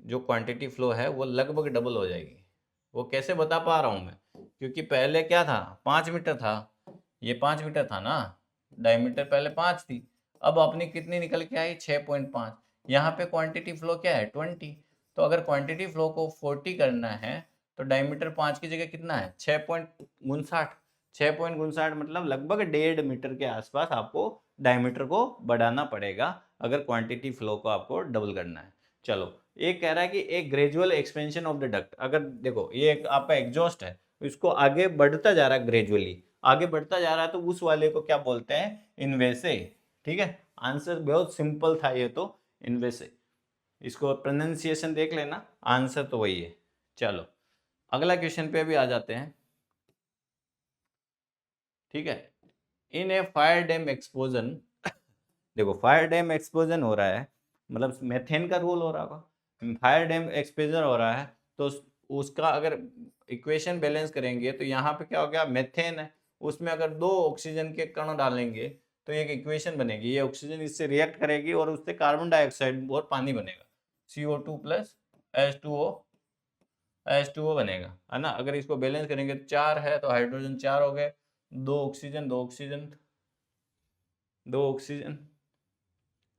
जो क्वांटिटी फ्लो है वो लगभग डबल हो जाएगी। वो कैसे बता पा रहा हूँ मैं, क्योंकि पहले क्या था, 5 मीटर था, ये 5 मीटर था ना, डायमीटर पहले 5 थी, अब अपनी कितनी निकल के आई 6.5। यहाँ पे क्वांटिटी फ्लो क्या है 20, तो अगर क्वांटिटी फ्लो को 40 करना है तो डायमीटर 5 की जगह कितना है 6.59। 6.59 मतलब लगभग 1.5 मीटर के आसपास आपको डायमीटर को बढ़ाना पड़ेगा अगर क्वांटिटी फ्लो को आपको डबल करना है। चलो, एक कह रहा है कि एक gradual expansion of the duct. अगर देखो ये एक आपका एग्जॉस्ट है, इसको आगे बढ़ता जा रहा है, ग्रेजुअली आगे बढ़ता जा रहा है, तो उस वाले को क्या बोलते हैं, इन्वेसे। ठीक है, आंसर बहुत सिंपल था ये तो, इन्वेसे। इसको प्रोनाउंसिएशन देख लेना, आंसर तो वही है। चलो अगला क्वेश्चन पे अभी आ जाते हैं। ठीक है, इन ए फायर डैम एक्सप्लोजन, देखो फायर डैम एक्सप्लोजन हो रहा है, मतलब मेथेन का रोल हो रहा होगा, फायर डैम एक्सप्लोजन हो रहा है, तो उसका अगर इक्वेशन बैलेंस करेंगे तो यहाँ पे क्या हो गया, मेथेन है, उसमें अगर 2 ऑक्सीजन के कण डालेंगे तो एक इक्वेशन बनेगी, ये ऑक्सीजन इससे रिएक्ट करेगी और उससे कार्बन डाइऑक्साइड और पानी बनेगा, CO2 प्लस H2O बनेगा, है ना। अगर इसको बैलेंस करेंगे तो 4 है तो हाइड्रोजन 4 हो गए, 2 ऑक्सीजन 2 ऑक्सीजन 2 ऑक्सीजन,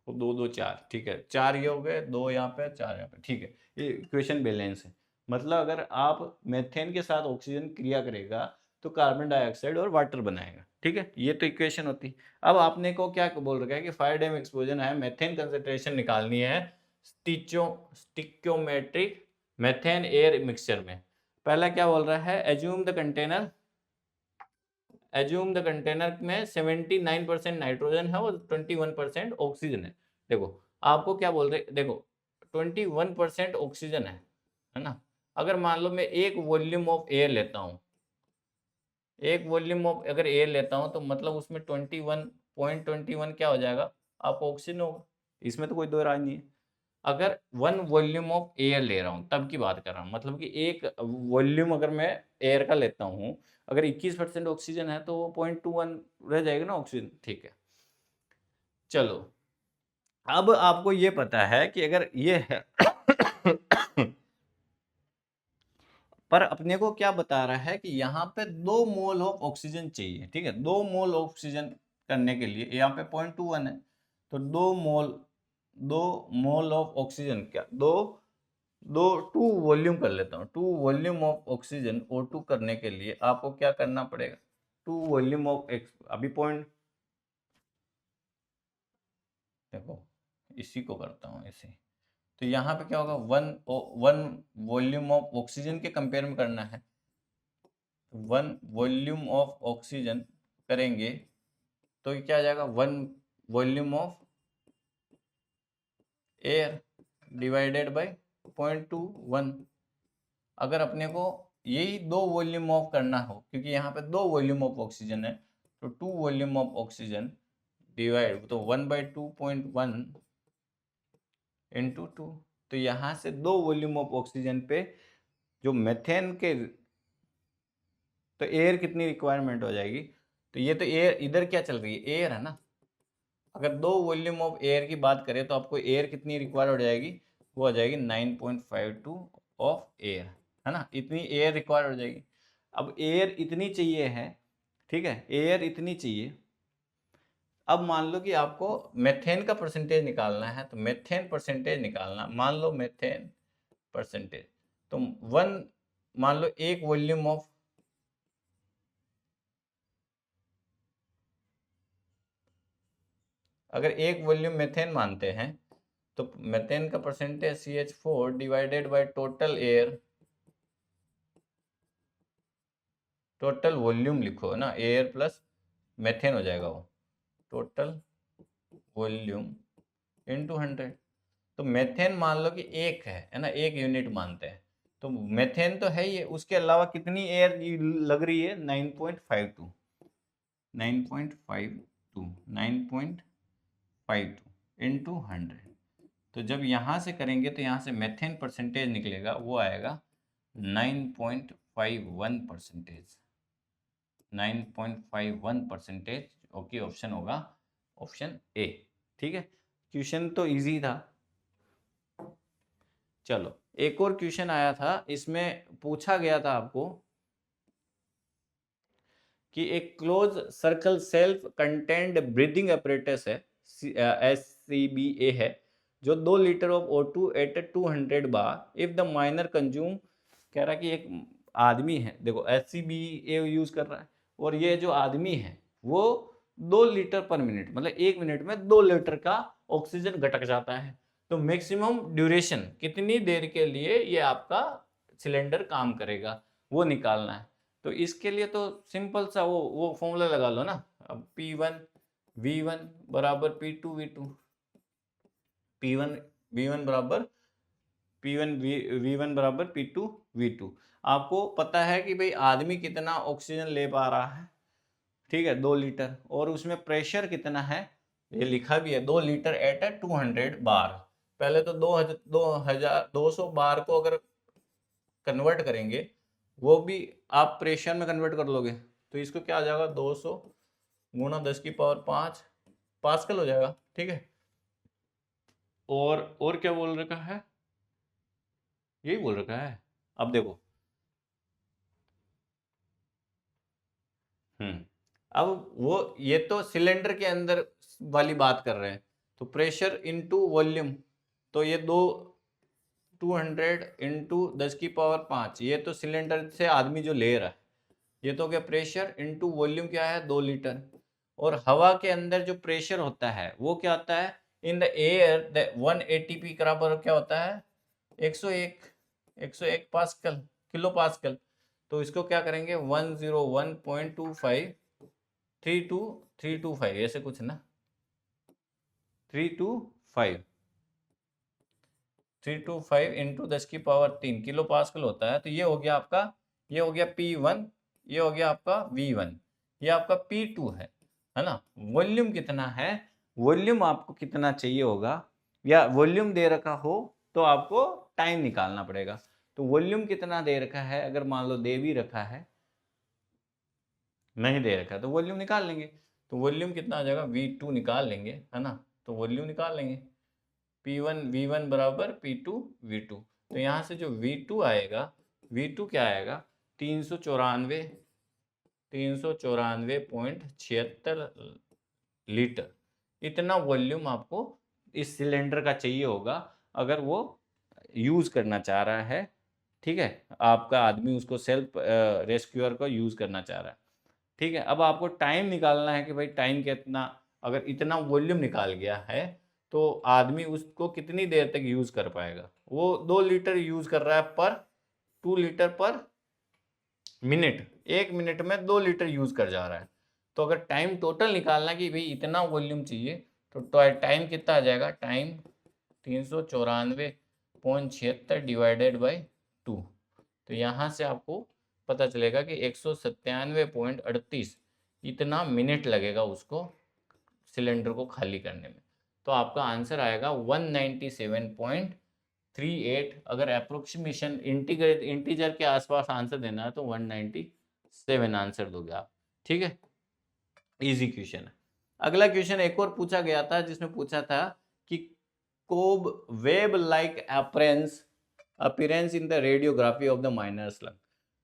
2 2 4, ठीक है, 4 ये हो गए, 2 यहाँ पे 4 यहाँ पे, ठीक है, ये इक्वेशन बैलेंस है। मतलब अगर आप मेथेन के साथ ऑक्सीजन क्रिया करेगा तो कार्बन डाइऑक्साइड और वाटर बनाएगा। ठीक है, ये तो इक्वेशन होती। अब आपने को क्या बोल रखा है कि फायर डैम एक्सप्लोजन है, मेथेन कंसेंट्रेशन निकालनी है स्टिक्योमेट्रिक मेथेन एयर मिक्सचर में। पहला क्या बोल रहा है, एज्यूम द कंटेनर में 79% नाइट्रोजन है और 21% ऑक्सीजन है। देखो आपको क्या बोल रहे, देखो 21% ऑक्सीजन है ना। अगर मान लो मैं एक वॉल्यूम ऑफ एयर लेता हूँ, एक वॉल्यूम ऑफ अगर एयर लेता हूँ तो मतलब उसमें 21.21 क्या हो जाएगा, आपको ऑक्सीजन होगा, इसमें तो कोई दो राय नहीं है। अगर 1 वॉल्यूम ऑफ एयर ले रहा हूँ तब की बात कर रहा हूँ, मतलब कि एक वॉल्यूम अगर मैं एयर का लेता हूँ, अगर 21% ऑक्सीजन है तो वो 0.21 रह जाएगा ना ऑक्सीजन। ठीक है, चलो अब आपको ये पता है कि अगर ये है पर अपने को क्या बता रहा है कि यहाँ पे 2 मोल ऑफ ऑक्सीजन चाहिए। ठीक है, 2 मोल ऑक्सीजन करने के लिए यहाँ पे 0.21 है, तो 2 मोल ऑफ ऑक्सीजन, क्या दो दो 2 वॉल्यूम कर लेता हूँ, 2 वॉल्यूम ऑफ ऑक्सीजन O2 करने के लिए आपको क्या करना पड़ेगा, 2 वॉल्यूम ऑफ अभी पॉइंट, देखो इसी को करता हूँ ऐसे, तो यहाँ पे क्या होगा, 1 वॉल्यूम ऑफ ऑक्सीजन के कंपेयर में करना है, 1 वॉल्यूम ऑफ ऑक्सीजन करेंगे तो क्या आ जाएगा, 1 volume of air divided by 0.21। अगर अपने को यही 2 वॉल्यूम ऑफ करना हो, क्योंकि यहाँ पे 2 वॉल्यूम ऑफ ऑक्सीजन है, तो 2 वॉल्यूम ऑफ ऑक्सीजन डिवाइड, तो 1/2.1 इंटू 2, तो यहाँ से 2 वॉल्यूम ऑफ ऑक्सीजन पे जो मेथेन के, तो एयर कितनी रिक्वायरमेंट हो जाएगी, तो ये तो एयर इधर क्या चल रही है, एयर है ना। अगर 2 वॉल्यूम ऑफ एयर की बात करें तो आपको एयर कितनी रिक्वायर हो जाएगी, वो हो जाएगी 9.52 ऑफ एयर, है ना, इतनी एयर रिक्वायर हो जाएगी। अब एयर इतनी चाहिए है, ठीक है, एयर इतनी चाहिए। अब मान लो कि आपको मेथेन का परसेंटेज निकालना है, तो मेथेन परसेंटेज निकालना, मान लो मेथेन परसेंटेज, तो 1, मान लो 1 वॉल्यूम ऑफ, अगर 1 वॉल्यूम मेथेन मानते हैं तो मेथेन का percentage CH4 divided by total air, total volume लिखो ना, एयर प्लस मेथेन हो जाएगा वो, टोटल वॉल्यूम इनटू 100। तो मेथेन मान लो कि एक है ना, एक यूनिट मानते हैं, तो मेथेन तो है ही है, उसके अलावा कितनी एयर लग रही है, 9.52 9.52 9.52 इंटू 100। तो जब यहाँ से करेंगे तो यहाँ से मेथेन परसेंटेज निकलेगा, वो आएगा 9.51%। 9.51%। ओके, ऑप्शन होगा ऑप्शन ए। ठीक है, क्वेश्चन तो इजी था। चलो एक और क्वेश्चन आया था, इसमें पूछा गया था आपको कि एक close circle self contained breathing apparatus है, SCBA है, जो 2 litre of O2 at 200 bar if the miner consume, कह रहा है कि एक आदमी है, देखो SCBA यूज कर रहा है, और ये जो आदमी है वो 2 लीटर पर मिनट, मतलब 1 मिनट में 2 लीटर का ऑक्सीजन घटक जाता है। तो मैक्सिमम ड्यूरेशन, कितनी देर के लिए ये आपका सिलेंडर काम करेगा, वो निकालना है। तो इसके लिए तो सिंपल सा वो फॉर्मूला लगा लो ना। अब P1 V1 बराबर P2 V2, P1 V1 बराबर P1 V1 बराबर P2 V2। आपको पता है कि भाई आदमी कितना ऑक्सीजन ले पा रहा है, ठीक है, 2 लीटर, और उसमें प्रेशर कितना है, ये लिखा भी है 2 लीटर एट 200 बार। पहले तो 200 बार को अगर कन्वर्ट करेंगे, वो भी आप प्रेशर में कन्वर्ट कर लोगे, तो इसको क्या आ जाएगा, 200 गुणा 10 की पावर 5 पास्कल हो जाएगा। ठीक है, और क्या बोल रखा है, यही बोल रखा है। अब देखो, अब वो ये तो सिलेंडर के अंदर वाली बात कर रहे हैं, तो प्रेशर इनटू वॉल्यूम, तो ये 200 इंटू 10 की पावर 5, ये तो सिलेंडर से आदमी जो ले रहा है, ये तो क्या प्रेशर इनटू वॉल्यूम क्या है, 2 लीटर। और हवा के अंदर जो प्रेशर होता है वो क्या होता है, in the air the 1 ATP बराबर क्या होता है, 101 पास्कल, किलो पास्कल। तो इसको क्या करेंगे, 101.25 32325 ऐसे कुछ ना, 325 इंटू 10 की पावर 3 किलो पास्कल होता है। तो ये हो गया आपका, ये हो गया P1, ये हो गया आपका V1, ये आपका P2 है ना। वॉल्यूम कितना है, वॉल्यूम आपको कितना चाहिए होगा, या वॉल्यूम दे रखा हो तो आपको टाइम निकालना पड़ेगा। तो वॉल्यूम कितना दे रखा है, अगर मान लो दे भी रखा है, नहीं दे रखा है तो वॉल्यूम निकाल लेंगे। तो वॉल्यूम कितना आ जाएगा, V2 निकाल लेंगे, है ना। तो वॉल्यूम निकाल लेंगे, P1 V1 बराबर P2 V2। तो यहाँ से जो V2 आएगा, V2 क्या आएगा, 394.76 लीटर। इतना वॉल्यूम आपको इस सिलेंडर का चाहिए होगा अगर वो यूज करना चाह रहा है। ठीक है, आपका आदमी उसको सेल्फ रेस्क्यूअर को यूज करना चाह रहा है। ठीक है, अब आपको टाइम निकालना है कि भाई टाइम कितना, अगर इतना वॉल्यूम निकाल गया है तो आदमी उसको कितनी देर तक यूज कर पाएगा। वो 2 लीटर यूज कर रहा है पर 2 लीटर पर मिनट, 1 मिनट में 2 लीटर यूज कर जा रहा है। तो अगर टाइम टोटल निकालना कि भाई इतना वॉल्यूम चाहिए, तो टाइम कितना आ जाएगा, टाइम 394.76 डिवाइडेड बाई 2। तो यहाँ से आपको पता चलेगा कि 197.38 इतना मिनट लगेगा उसको सिलेंडर को खाली करने में। तो आपका आंसर आएगा 197.38। अगर अप्रोक्सीमेशन इंटीजर के आसपास आंसर देना है तो 197 आंसर दोगे आप। ठीक है, इजी क्वेश्चन है। अगला क्वेश्चन एक और पूछा गया था, जिसमें पूछा था कि cobweb like appearance in the radiography of the miner slug.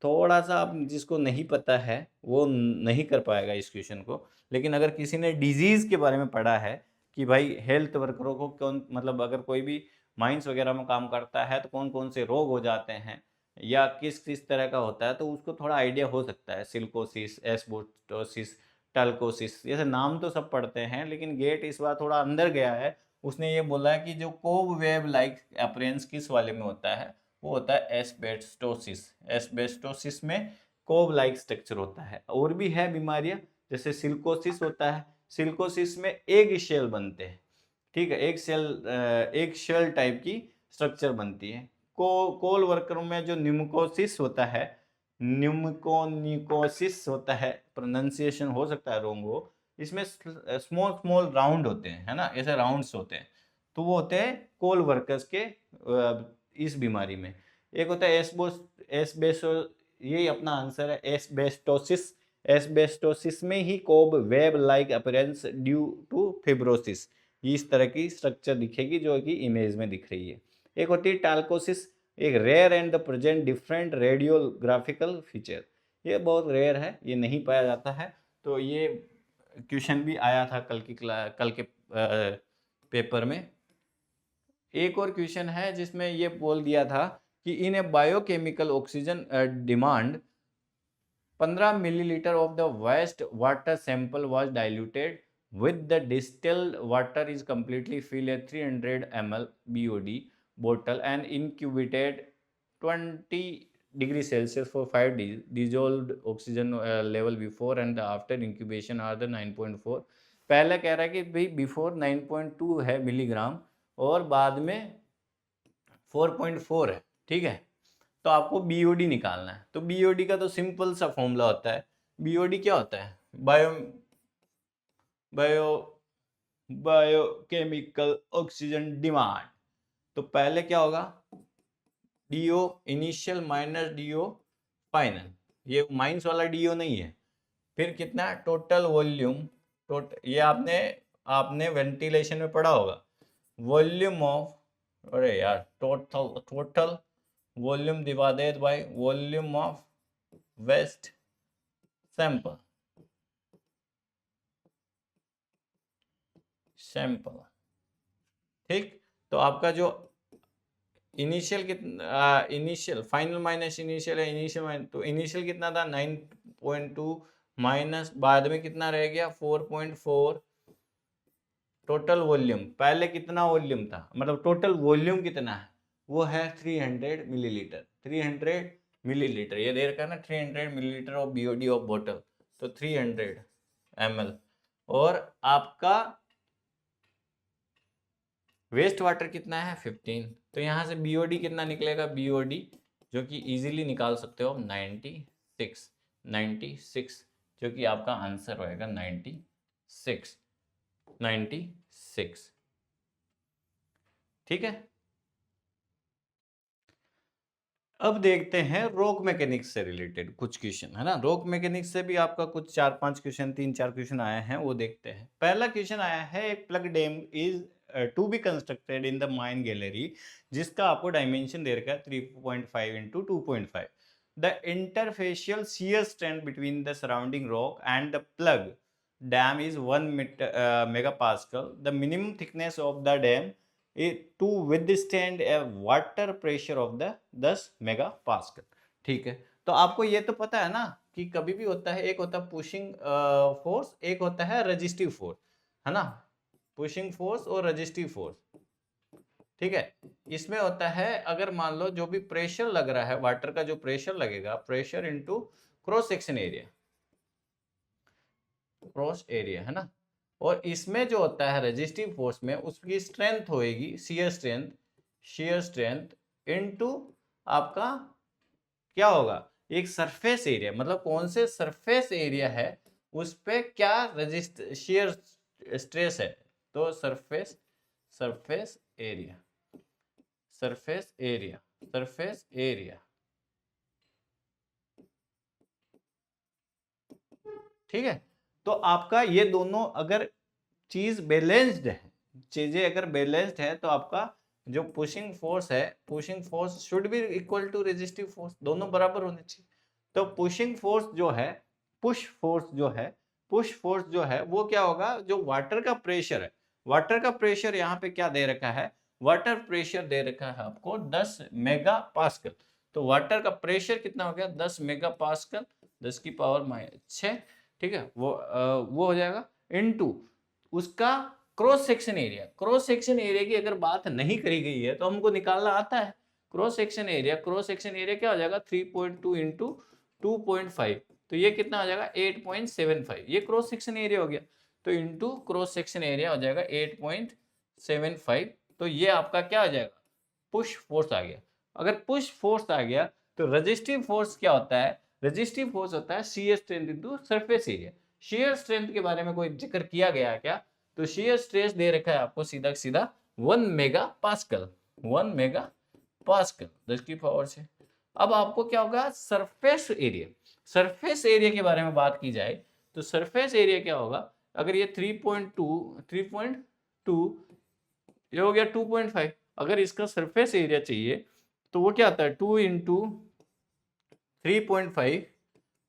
थोड़ा सा आप जिसको नहीं पता है वो नहीं कर पाएगा इस क्वेश्चन को, लेकिन अगर किसी ने डिजीज के बारे में पढ़ा है कि भाई हेल्थ वर्करों को कौन, मतलब अगर कोई भी माइंस वगैरह में काम करता है तो कौन कौन से रोग हो जाते हैं या किस किस तरह का होता है, तो उसको थोड़ा आइडिया हो सकता है। सिलिकोसिस, एस्बेस्टोसिस, टल्कोसिस, जैसे नाम तो सब पढ़ते हैं, लेकिन गेट इस बार थोड़ा अंदर गया है। उसने ये बोला है कि जो कोब वेब लाइक अपीयरेंस किस वाले में होता है, वो होता है एस्बेस्टोसिस। एस्बेस्टोसिस में कोब लाइक स्ट्रक्चर होता है। और भी है बीमारियां, जैसे सिलिकोसिस होता है, सिलिकोसिस में एग शेल बनते हैं। ठीक है, एक शेल टाइप की स्ट्रक्चर बनती है। कोल वर्कर में जो न्यूमोकोसिस होता है, न्यूमोकोनिकोसिस होता है, प्रोनाउंसिएशन हो सकता है रॉन्ग हो, इसमें स्मॉल स्मॉल राउंड होते हैं, है ना, ऐसे राउंड्स होते हैं, तो वो होते हैं कोल वर्कर्स के इस बीमारी में। एक होता है एस्बेस्टो, यही अपना आंसर है, एस्बेस्टोसिस। एस्बेस्टोसिस में ही cobweb like appearance due to fibrosis, इस तरह की स्ट्रक्चर दिखेगी जो कि इमेज में दिख रही है। एक होती है टाल्कोसिस, एक rare and the present different radiographical feature, ये बहुत रेयर है, ये नहीं पाया जाता है। तो ये क्वेश्चन भी आया था कल के पेपर में। एक और क्वेश्चन है जिसमें ये बोल दिया था कि in a biochemical oxygen demand 15 millilitre of the waste water sample was diluted with the distilled water is completely filled a 300 ml BOD bottle and incubated 20 degrees Celsius for 5 days. Dissolved oxygen level before and after incubation are the 9.4. पहले कह रहा है कि भाई before 9.2 है milligram और बाद में 4.4 है, ठीक है। तो आपको बीओडी निकालना है। तो बीओडी का तो सिंपल सा फॉर्मूला होता है। बीओडी क्या होता है? Biochemical oxygen demand. तो पहले क्या होगा? DO initial minus DO final, ये माइनस वाला डीओ नहीं है। फिर कितना? टोटल वॉल्यूम, ये आपने वेंटिलेशन में पढ़ा होगा, वॉल्यूम ऑफ, अरे यार, total volume divided by volume of waste sample, ठीक। तो आपका जो इनिशियल कितना, इनिशियल फाइनल माइनस इनिशियल है, इनिशियल तो इनिशियल कितना था? 9.2 माइनस बाद में कितना रह गया? 4.4। टोटल वॉल्यूम, पहले कितना वॉल्यूम था, मतलब टोटल वॉल्यूम कितना है? वो है 300 मिलीलीटर। 300 मिलीलीटर ये दे रखा है ना, 300 मिलीलीटर ऑफ बीओडी ऑफ बोतल, तो 300 ml। और आपका वेस्ट वाटर कितना है? 15। तो यहाँ से बीओडी कितना निकलेगा? बीओडी जो कि इजीली निकाल सकते हो 96, जो कि आपका आंसर होएगा 96, ठीक है। अब देखते हैं रॉक मैकेनिक्स से रिलेटेड कुछ क्वेश्चन, है ना। रॉक मैकेनिक्स से भी आपका कुछ 4-5 क्वेश्चन, 3-4 क्वेश्चन आए हैं, वो देखते हैं। पहला क्वेश्चन आया है, एक plug dam is to be constructed in the mine gallery, जिसका आपको डायमेंशन दे रखा है 3.5 into 2.5। The interfacial shear strength between the surrounding rock and the plug dam is 1 mega pascal. The minimum thickness of the dam to withstand a water pressure of the 10 mega pascal, ठीक है। तो आपको ये तो पता है ना कि कभी भी होता है, एक होता है पुशिंग फोर्स, एक होता है रेजिस्टिव फोर्स, है ना। पुशिंग फोर्स और रेजिस्टिव फोर्स, ठीक है। इसमें होता है, अगर मान लो जो भी प्रेशर लग रहा है, वाटर का जो प्रेशर लगेगा, pressure into cross section area, cross area, है ना। और इसमें जो होता है रेजिस्टिव फोर्स में, उसकी स्ट्रेंथ होएगी शियर स्ट्रेंथ इनटू आपका क्या होगा? एक सरफेस एरिया, मतलब कौन से सरफेस एरिया है उस पे क्या शियर स्ट्रेस है। तो सरफेस एरिया, ठीक है। तो आपका ये दोनों अगर चीज बैलेंस्ड है, चीजें अगर बैलेंस्ड है, तो आपका जो pushing force should be equal to resistive force, दोनों बराबर होने चाहिए। तो पुशिंग फोर्स जो है, पुश फोर्स जो है वो क्या होगा? जो वाटर का प्रेशर है, वाटर का प्रेशर यहाँ पे क्या दे रखा है? वाटर प्रेशर दे रखा है आपको 10 मेगा पास्कल। तो वाटर का प्रेशर कितना हो गया? 10 मेगा पास्कल, 10 की पावर 6, ठीक है। वो हो जाएगा इनटू उसका क्रॉस सेक्शन एरिया की अगर बात नहीं करी गई है तो हमको निकालना आता है क्रॉस सेक्शन एरिया क्या हो जाएगा? 3.2 इंटू 2.5, तो ये कितना हो जाएगा? 8.75, ये क्रॉस सेक्शन एरिया हो गया। तो इंटू क्रॉस सेक्शन एरिया हो जाएगा 8.75, तो ये आपका क्या हो जाएगा? पुश फोर्स आ गया। अगर पुश फोर्स आ गया तो रेजिस्टिव फोर्स क्या होता है? रेजिस्टिव फोर्स होता है shear strength into surface area. Shear strength के बारे में कोई जिक्र किया गया है क्या? तो शियर स्ट्रेस दे रखा है आपको सीधा 1 मेगा पास्कल, 10 की पावर से। अब आपको क्या होगा? सरफेस सरफेस एरिया के बारे में बात की जाए तो सरफेस एरिया क्या होगा, अगर ये 3.2 ये हो गया 2.5, अगर इसका सरफेस एरिया चाहिए तो वो क्या आता है 2 इंटू 3.5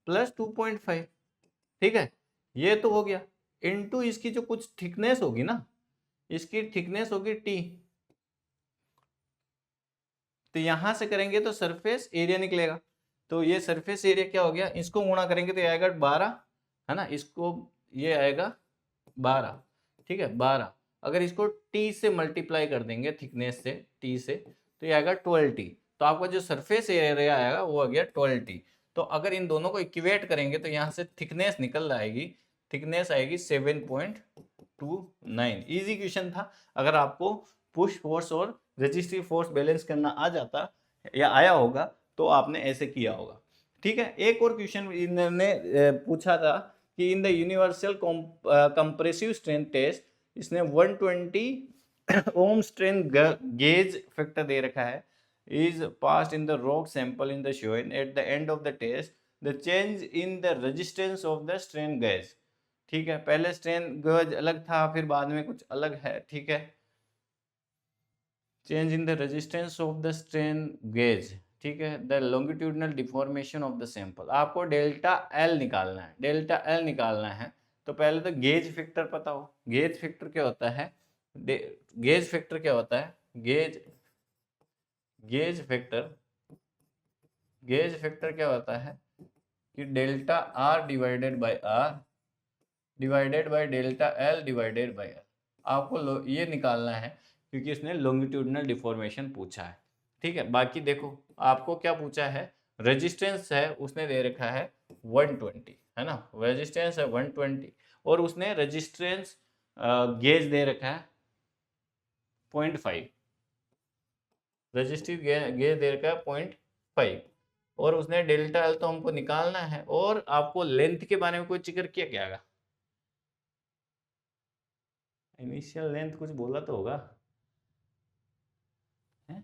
प्लस 2.5, ठीक है, ये तो हो गया, इंटू इसकी जो कुछ थिकनेस होगी ना, इसकी थिकनेस होगी टी, तो यहां से करेंगे तो सरफेस एरिया निकलेगा, तो ये सरफेस एरिया क्या हो गया, इसको गुणा करेंगे तो ये आएगा 12, है ना, इसको ये आएगा 12, ठीक है 12, अगर इसको टी से मल्टीप्लाई कर देंगे थिकनेस से टी से तो ये आएगा 12t, तो आपका जो सरफेस एरिया आएगा वो आ गया 12t। तो अगर इन दोनों को इक्वेट करेंगे तो यहाँ से थिकनेस निकल आएगी, थिकनेस आएगी 7.29। इजी क्वेश्चन था, अगर आपको पुश फोर्स और रेजिस्टिव फोर्स बैलेंस करना आ जाता या आया होगा तो आपने ऐसे किया होगा, ठीक है। एक और क्वेश्चन इन्होंने पूछा था कि in the universal compressive strength test इसने 120 ओम स्ट्रेंथ गेज फैक्टर दे रखा है, is passed in the rock sample in the shown at the end of the test the change in the resistance of the strain gauge, ठीक है, पहले strain gauge अलग था फिर बाद में कुछ अलग है, ठीक है, change in the resistance of the strain gauge, ठीक है, the longitudinal deformation of the sample, आपको डेल्टा एल निकालना है, डेल्टा एल निकालना है तो पहले तो गेज फैक्टर पता हो, गेज फैक्टर क्या होता है, गेज फैक्टर क्या होता है, गेज फैक्टर क्या होता है कि delta R divided by delta L divided by L, आपको ये निकालना है क्योंकि इसने लॉन्गिट्यूडनल डिफॉर्मेशन पूछा है, ठीक है। बाकी देखो आपको क्या पूछा है, रेजिस्टेंस है उसने दे रखा है 120, है ना, रेजिस्टेंस है 120 और उसने रेजिस्टेंस गेज दे रखा है 0.5, रेजिस्टिव गेज दे रखा है 0.5 और उसने डेल्टा एल तो हमको निकालना है, और आपको लेंथ के बारे में कोई जिक्र किया क्या, इनिशियल लेंथ कुछ बोला तो होगा, है?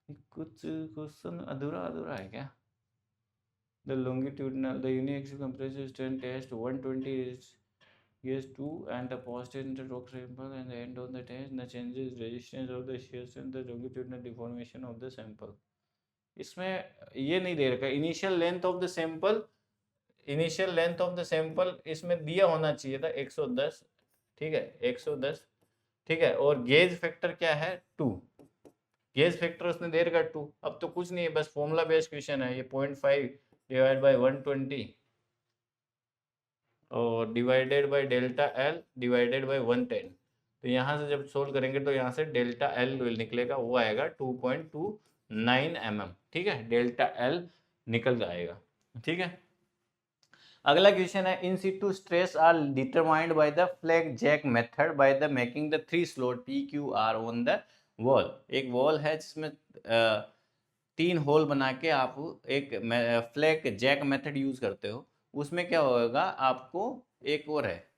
कुछ क्वेश्चन अधूरा अधूरा है क्या, the longitudinal the uniaxial compressive strain test 120 is 2 and the positive in the rock sample and the end of the test the changes resistance of the shear strength the longitudinal deformation of the sample, इसमें ये नहीं दे रखा initial length of the sample, initial length of the sample इसमें दिया होना चाहिए था 110, ठीक है 110, ठीक है, और गेज फैक्टर क्या है 2, गेज फैक्टर उसने दे रखा 2, अब तो कुछ नहीं है बस फॉर्मूला बेस्ड क्वेश्चन है, ये 0.5 डिवाइड बाय 120 और divided by delta L divided by 110, तो यहाँ से जब सोल्व करेंगे तो यहाँ से डेल्टा एल निकलेगा वो आएगा 2.29 mm, ठीक है, डेल्टा एल निकल जाएगा, ठीक है। अगला क्वेश्चन है in situ stress are determined by the flat jack method by the making the 3 slot P Q R on the wall, एक वॉल है जिसमें 3 होल बना के आप एक फ्लैग जैक मेथड यूज करते हो, उसमें क्या होगा आपको एक और है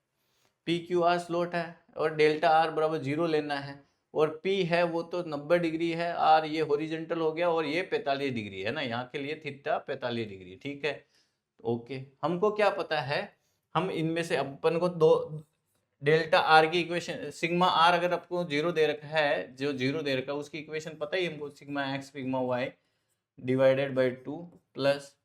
पी क्यू आर स्लॉट है और डेल्टा आर बराबर 0 लेना है, और पी है वो तो 90 डिग्री है, आर ये हॉरिजेंटल हो गया और ये 45 डिग्री है ना, यहाँ के लिए थीटा 45 डिग्री, ठीक है, ओके। हमको क्या पता है, हम इनमें से अपन को दो डेल्टा आर की इक्वेशन, सिग्मा आर अगर आपको 0 दे रखा है, जो 0 दे रखा है उसकी इक्वेशन पता ही हमको, sigma x sigma y divided by 2 plus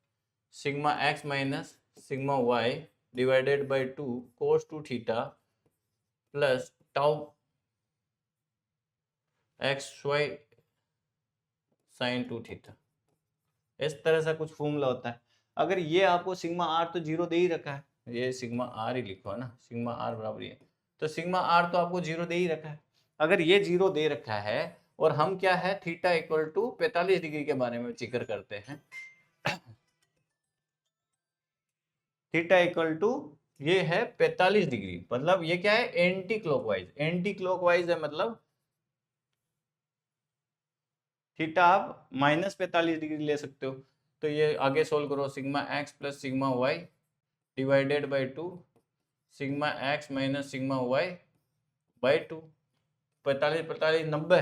sigma x minus sigma y divided by 2 cos 2 theta plus tau x y sine 2 theta, इस तरह से कुछ फॉर्मूला होता है। अगर ये आपको सिग्मा आर तो 0 दे ही रखा है, ये सिग्मा आर ही लिखो है ना, सिग्मा आर बराबर ये, तो सिग्मा आर तो आपको 0 दे ही रखा है, अगर ये 0 दे रखा है और हम क्या है थीटा इक्वल टू 45 डिग्री के बारे में जिक्र करते हैं, थीटा इक्वल टू ये है 45 डिग्री, मतलब ये क्या है एंटी क्लॉकवाइज, एंटी क्लॉकवाइज है मतलब थीटा आप -45 डिग्री ले सकते हो, तो ये आगे सोल्व करो, sigma x plus sigma y divided by 2 sigma x minus sigma y by 2, 45 45 90,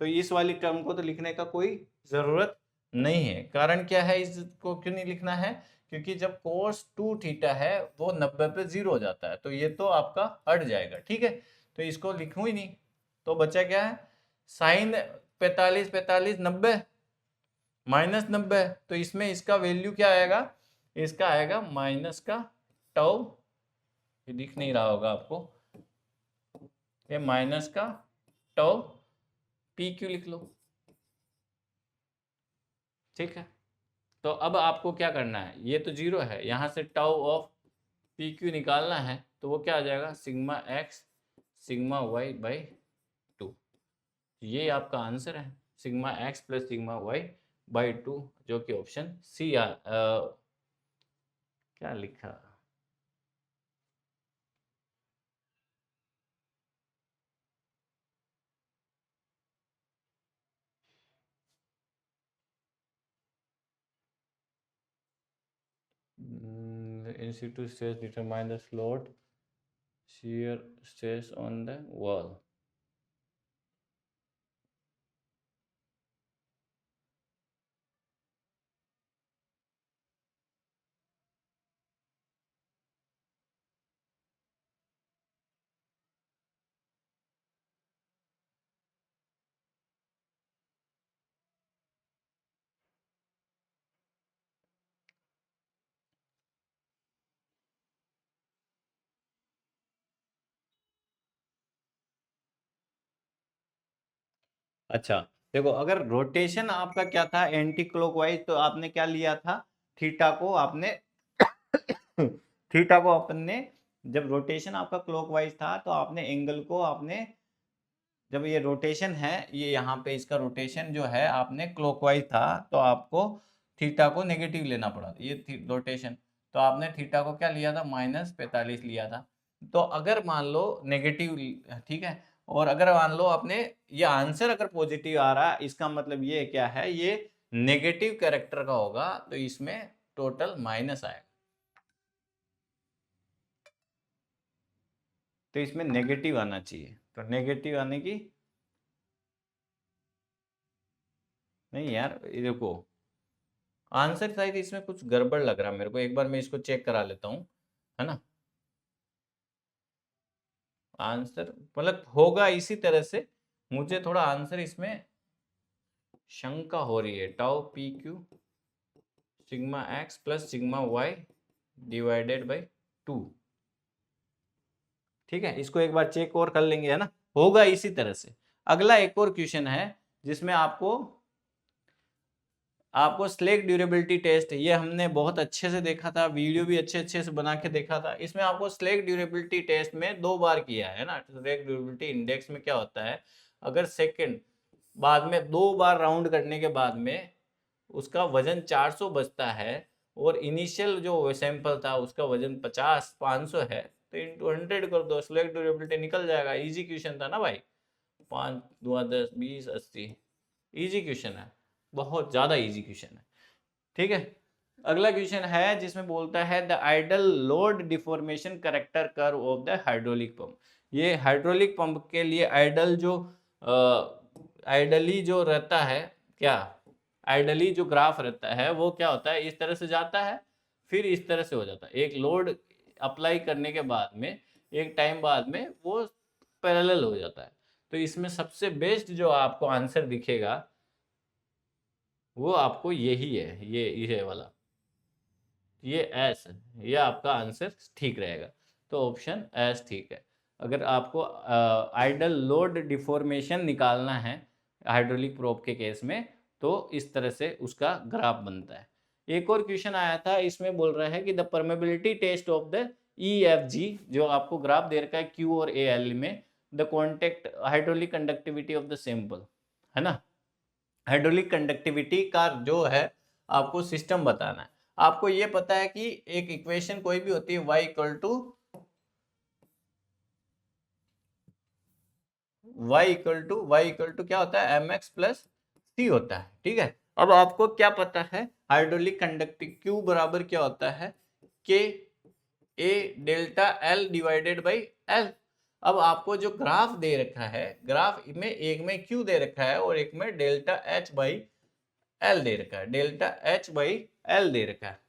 तो इस वाली टर्म को तो लिखने का कोई ज़रूरत नहीं है। कारण क्या है, इसको क्यों नहीं लिखना है? क्योंकि जब cos 2 थीटा है वो 90 पे 0 हो जाता है, तो ये तो आपका हट जाएगा, ठीक है, तो इसको लिखूं ही नहीं। तो बचा क्या है, साइन 45 45 90 माइनस 90, तो इसमें इसका वैल्यू क्या आएगा, इसका आएगा माइनस का टाउ, ये दिख नहीं रहा होगा आपको, ये माइनस का टाउ पी क्यू लिख लो, ठीक है। तो अब आपको क्या करना है, ये तो जीरो है, यहाँ से टाउ ऑफ पी क्यू निकालना है, तो वो क्या आ जाएगा, sigma x sigma y by 2, ये आपका आंसर है, sigma x plus sigma y by 2, जो कि ऑप्शन सी क्या लिखा, in situ stress determine the slot shear stress on the wall। अच्छा, देखो अगर रोटेशन आपका क्या था एंटी क्लॉकवाइज, तो आपने क्या लिया था, थीटा को आपने थीटा को आपने, जब रोटेशन आपका क्लॉकवाइज था तो आपने एंगल को आपने, जब ये रोटेशन है, ये यहाँ पे इसका रोटेशन जो है आपने क्लॉकवाइज था, तो आपको थीटा को नेगेटिव लेना पड़ा, ये रोटेशन, तो आपने थीटा को क्या लिया था, माइनस 45 लिया था। तो अगर मान लो नेगेटिव, ठीक है, और अगर मान लो आपने ये आंसर अगर पॉजिटिव आ रहा है, इसका मतलब ये क्या है, ये नेगेटिव कैरेक्टर का होगा, तो इसमें टोटल माइनस आएगा, तो इसमें नेगेटिव आना चाहिए, तो नेगेटिव आने की, नहीं यार ये देखो, आंसर शायद इसमें कुछ गड़बड़ लग रहा है मेरे को, एक बार मैं इसको चेक करा लेता हूँ, है ना। आंसर मतलब होगा इसी तरह से, मुझे थोड़ा आंसर इसमें शंका हो रही है, tau p q sigma x plus sigma y divided by 2, ठीक है, इसको एक बार चेक और कर लेंगे, है ना, होगा इसी तरह से। अगला एक और क्वेश्चन है जिसमें आपको आपको स्लेक ड्यूरेबिलिटी टेस्ट, ये हमने बहुत अच्छे से देखा था, वीडियो भी अच्छे अच्छे से बना के देखा था, इसमें आपको स्लेक ड्यूरेबिलिटी टेस्ट में 2 बार किया है ना। स्लेक ड्यूरेबिलिटी इंडेक्स में क्या होता है, अगर सेकंड बाद में 2 बार राउंड करने के बाद में उसका वजन 400 बचता है, और इनिशियल जो सैंपल था उसका वजन 500 है, तो इंटू 100 कर दो, स्लेक ड्यूरेबिलिटी निकल जाएगा। इजी क्वेश्चन था ना भाई, 5 2 10 20 80, इजी क्वेश्चन है, बहुत ज्यादा इजी क्वेश्चन है, ठीक है। अगला क्वेश्चन है जिसमें बोलता है the ideal load deformation character curve of the hydraulic pump. ये हाइड्रोलिक पंप के लिए आइडल जो आइडली जो रहता है, क्या आइडली जो ग्राफ रहता है वो क्या होता है, इस तरह से जाता है, फिर इस तरह से हो जाता है, एक लोड अप्लाई करने के बाद में एक टाइम बाद में वो पैरेलल हो जाता है। तो इसमें सबसे बेस्ट जो आपको आंसर दिखेगा वो आपको यही है, ये वाला, ये एस, ये आपका आंसर ठीक रहेगा, तो ऑप्शन एस ठीक है। अगर आपको आइडल लोड डिफॉर्मेशन निकालना है हाइड्रोलिक प्रोब के केस में, तो इस तरह से उसका ग्राफ बनता है। एक और क्वेश्चन आया था, इसमें बोल रहा है कि the permeability test of the EFG, जो आपको ग्राफ दे रखा है Q और AL में, the contact hydraulic conductivity of the sample, है ना। हाइड्रोलिक कंडक्टिविटी का जो है आपको सिस्टम बताना है। आपको ये पता है कि एक इक्वेशन कोई भी होती है y इक्वल टू क्या होता है, mx प्लस सी होता है, ठीक है। अब आपको क्या पता है, हाइड्रोलिक कंडक्टिव Q बराबर क्या होता है, K A delta L divided by L। अब आपको जो ग्राफ दे रखा है, ग्राफ में एक में Q दे रखा है और एक में डेल्टा H बाई एल दे रखा है, डेल्टा एच बाई एल दे रखा है।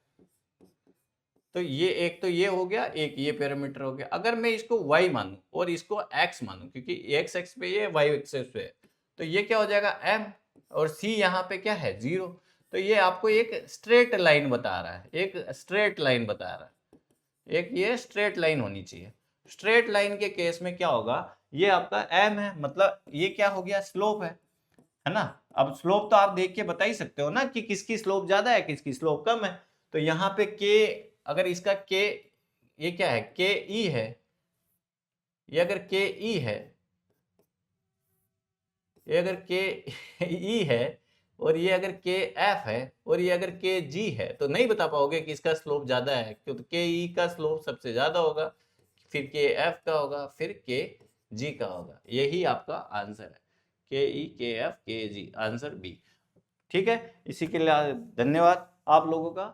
तो ये एक तो ये हो गया, एक ये पैरामीटर हो गया। अगर मैं इसको y मानूं और इसको x मानूं, क्योंकि x एक्स पे ये y एक्सिस पे है, तो ये क्या हो जाएगा m, और c यहाँ पे क्या है 0। तो ये आपको एक स्ट्रेट लाइन बता रहा है, एक स्ट्रेट लाइन बता रहा है, एक ये स्ट्रेट लाइन होनी चाहिए। स्ट्रेट लाइन के केस में क्या होगा, ये आपका m है, मतलब ये क्या हो गया, स्लोप है ना। अब स्लोप तो आप देख के बता ही सकते हो ना कि किसकी स्लोप ज्यादा है, किसकी स्लोप कम है। तो यहाँ पे k, अगर इसका k, ये क्या है, के ई है, ये अगर के ई है, ये अगर के ई है, और ये अगर के एफ है, और ये अगर के जी है, तो नहीं बता पाओगे कि इसका स्लोप ज्यादा है, क्योंकि के ई का स्लोप सबसे ज्यादा होगा, फिर के एफ का होगा, फिर के जी का होगा। यही आपका आंसर है, के ई के एफ के जी, आंसर बी। ठीक है, इसी के लिए धन्यवाद आप लोगों का।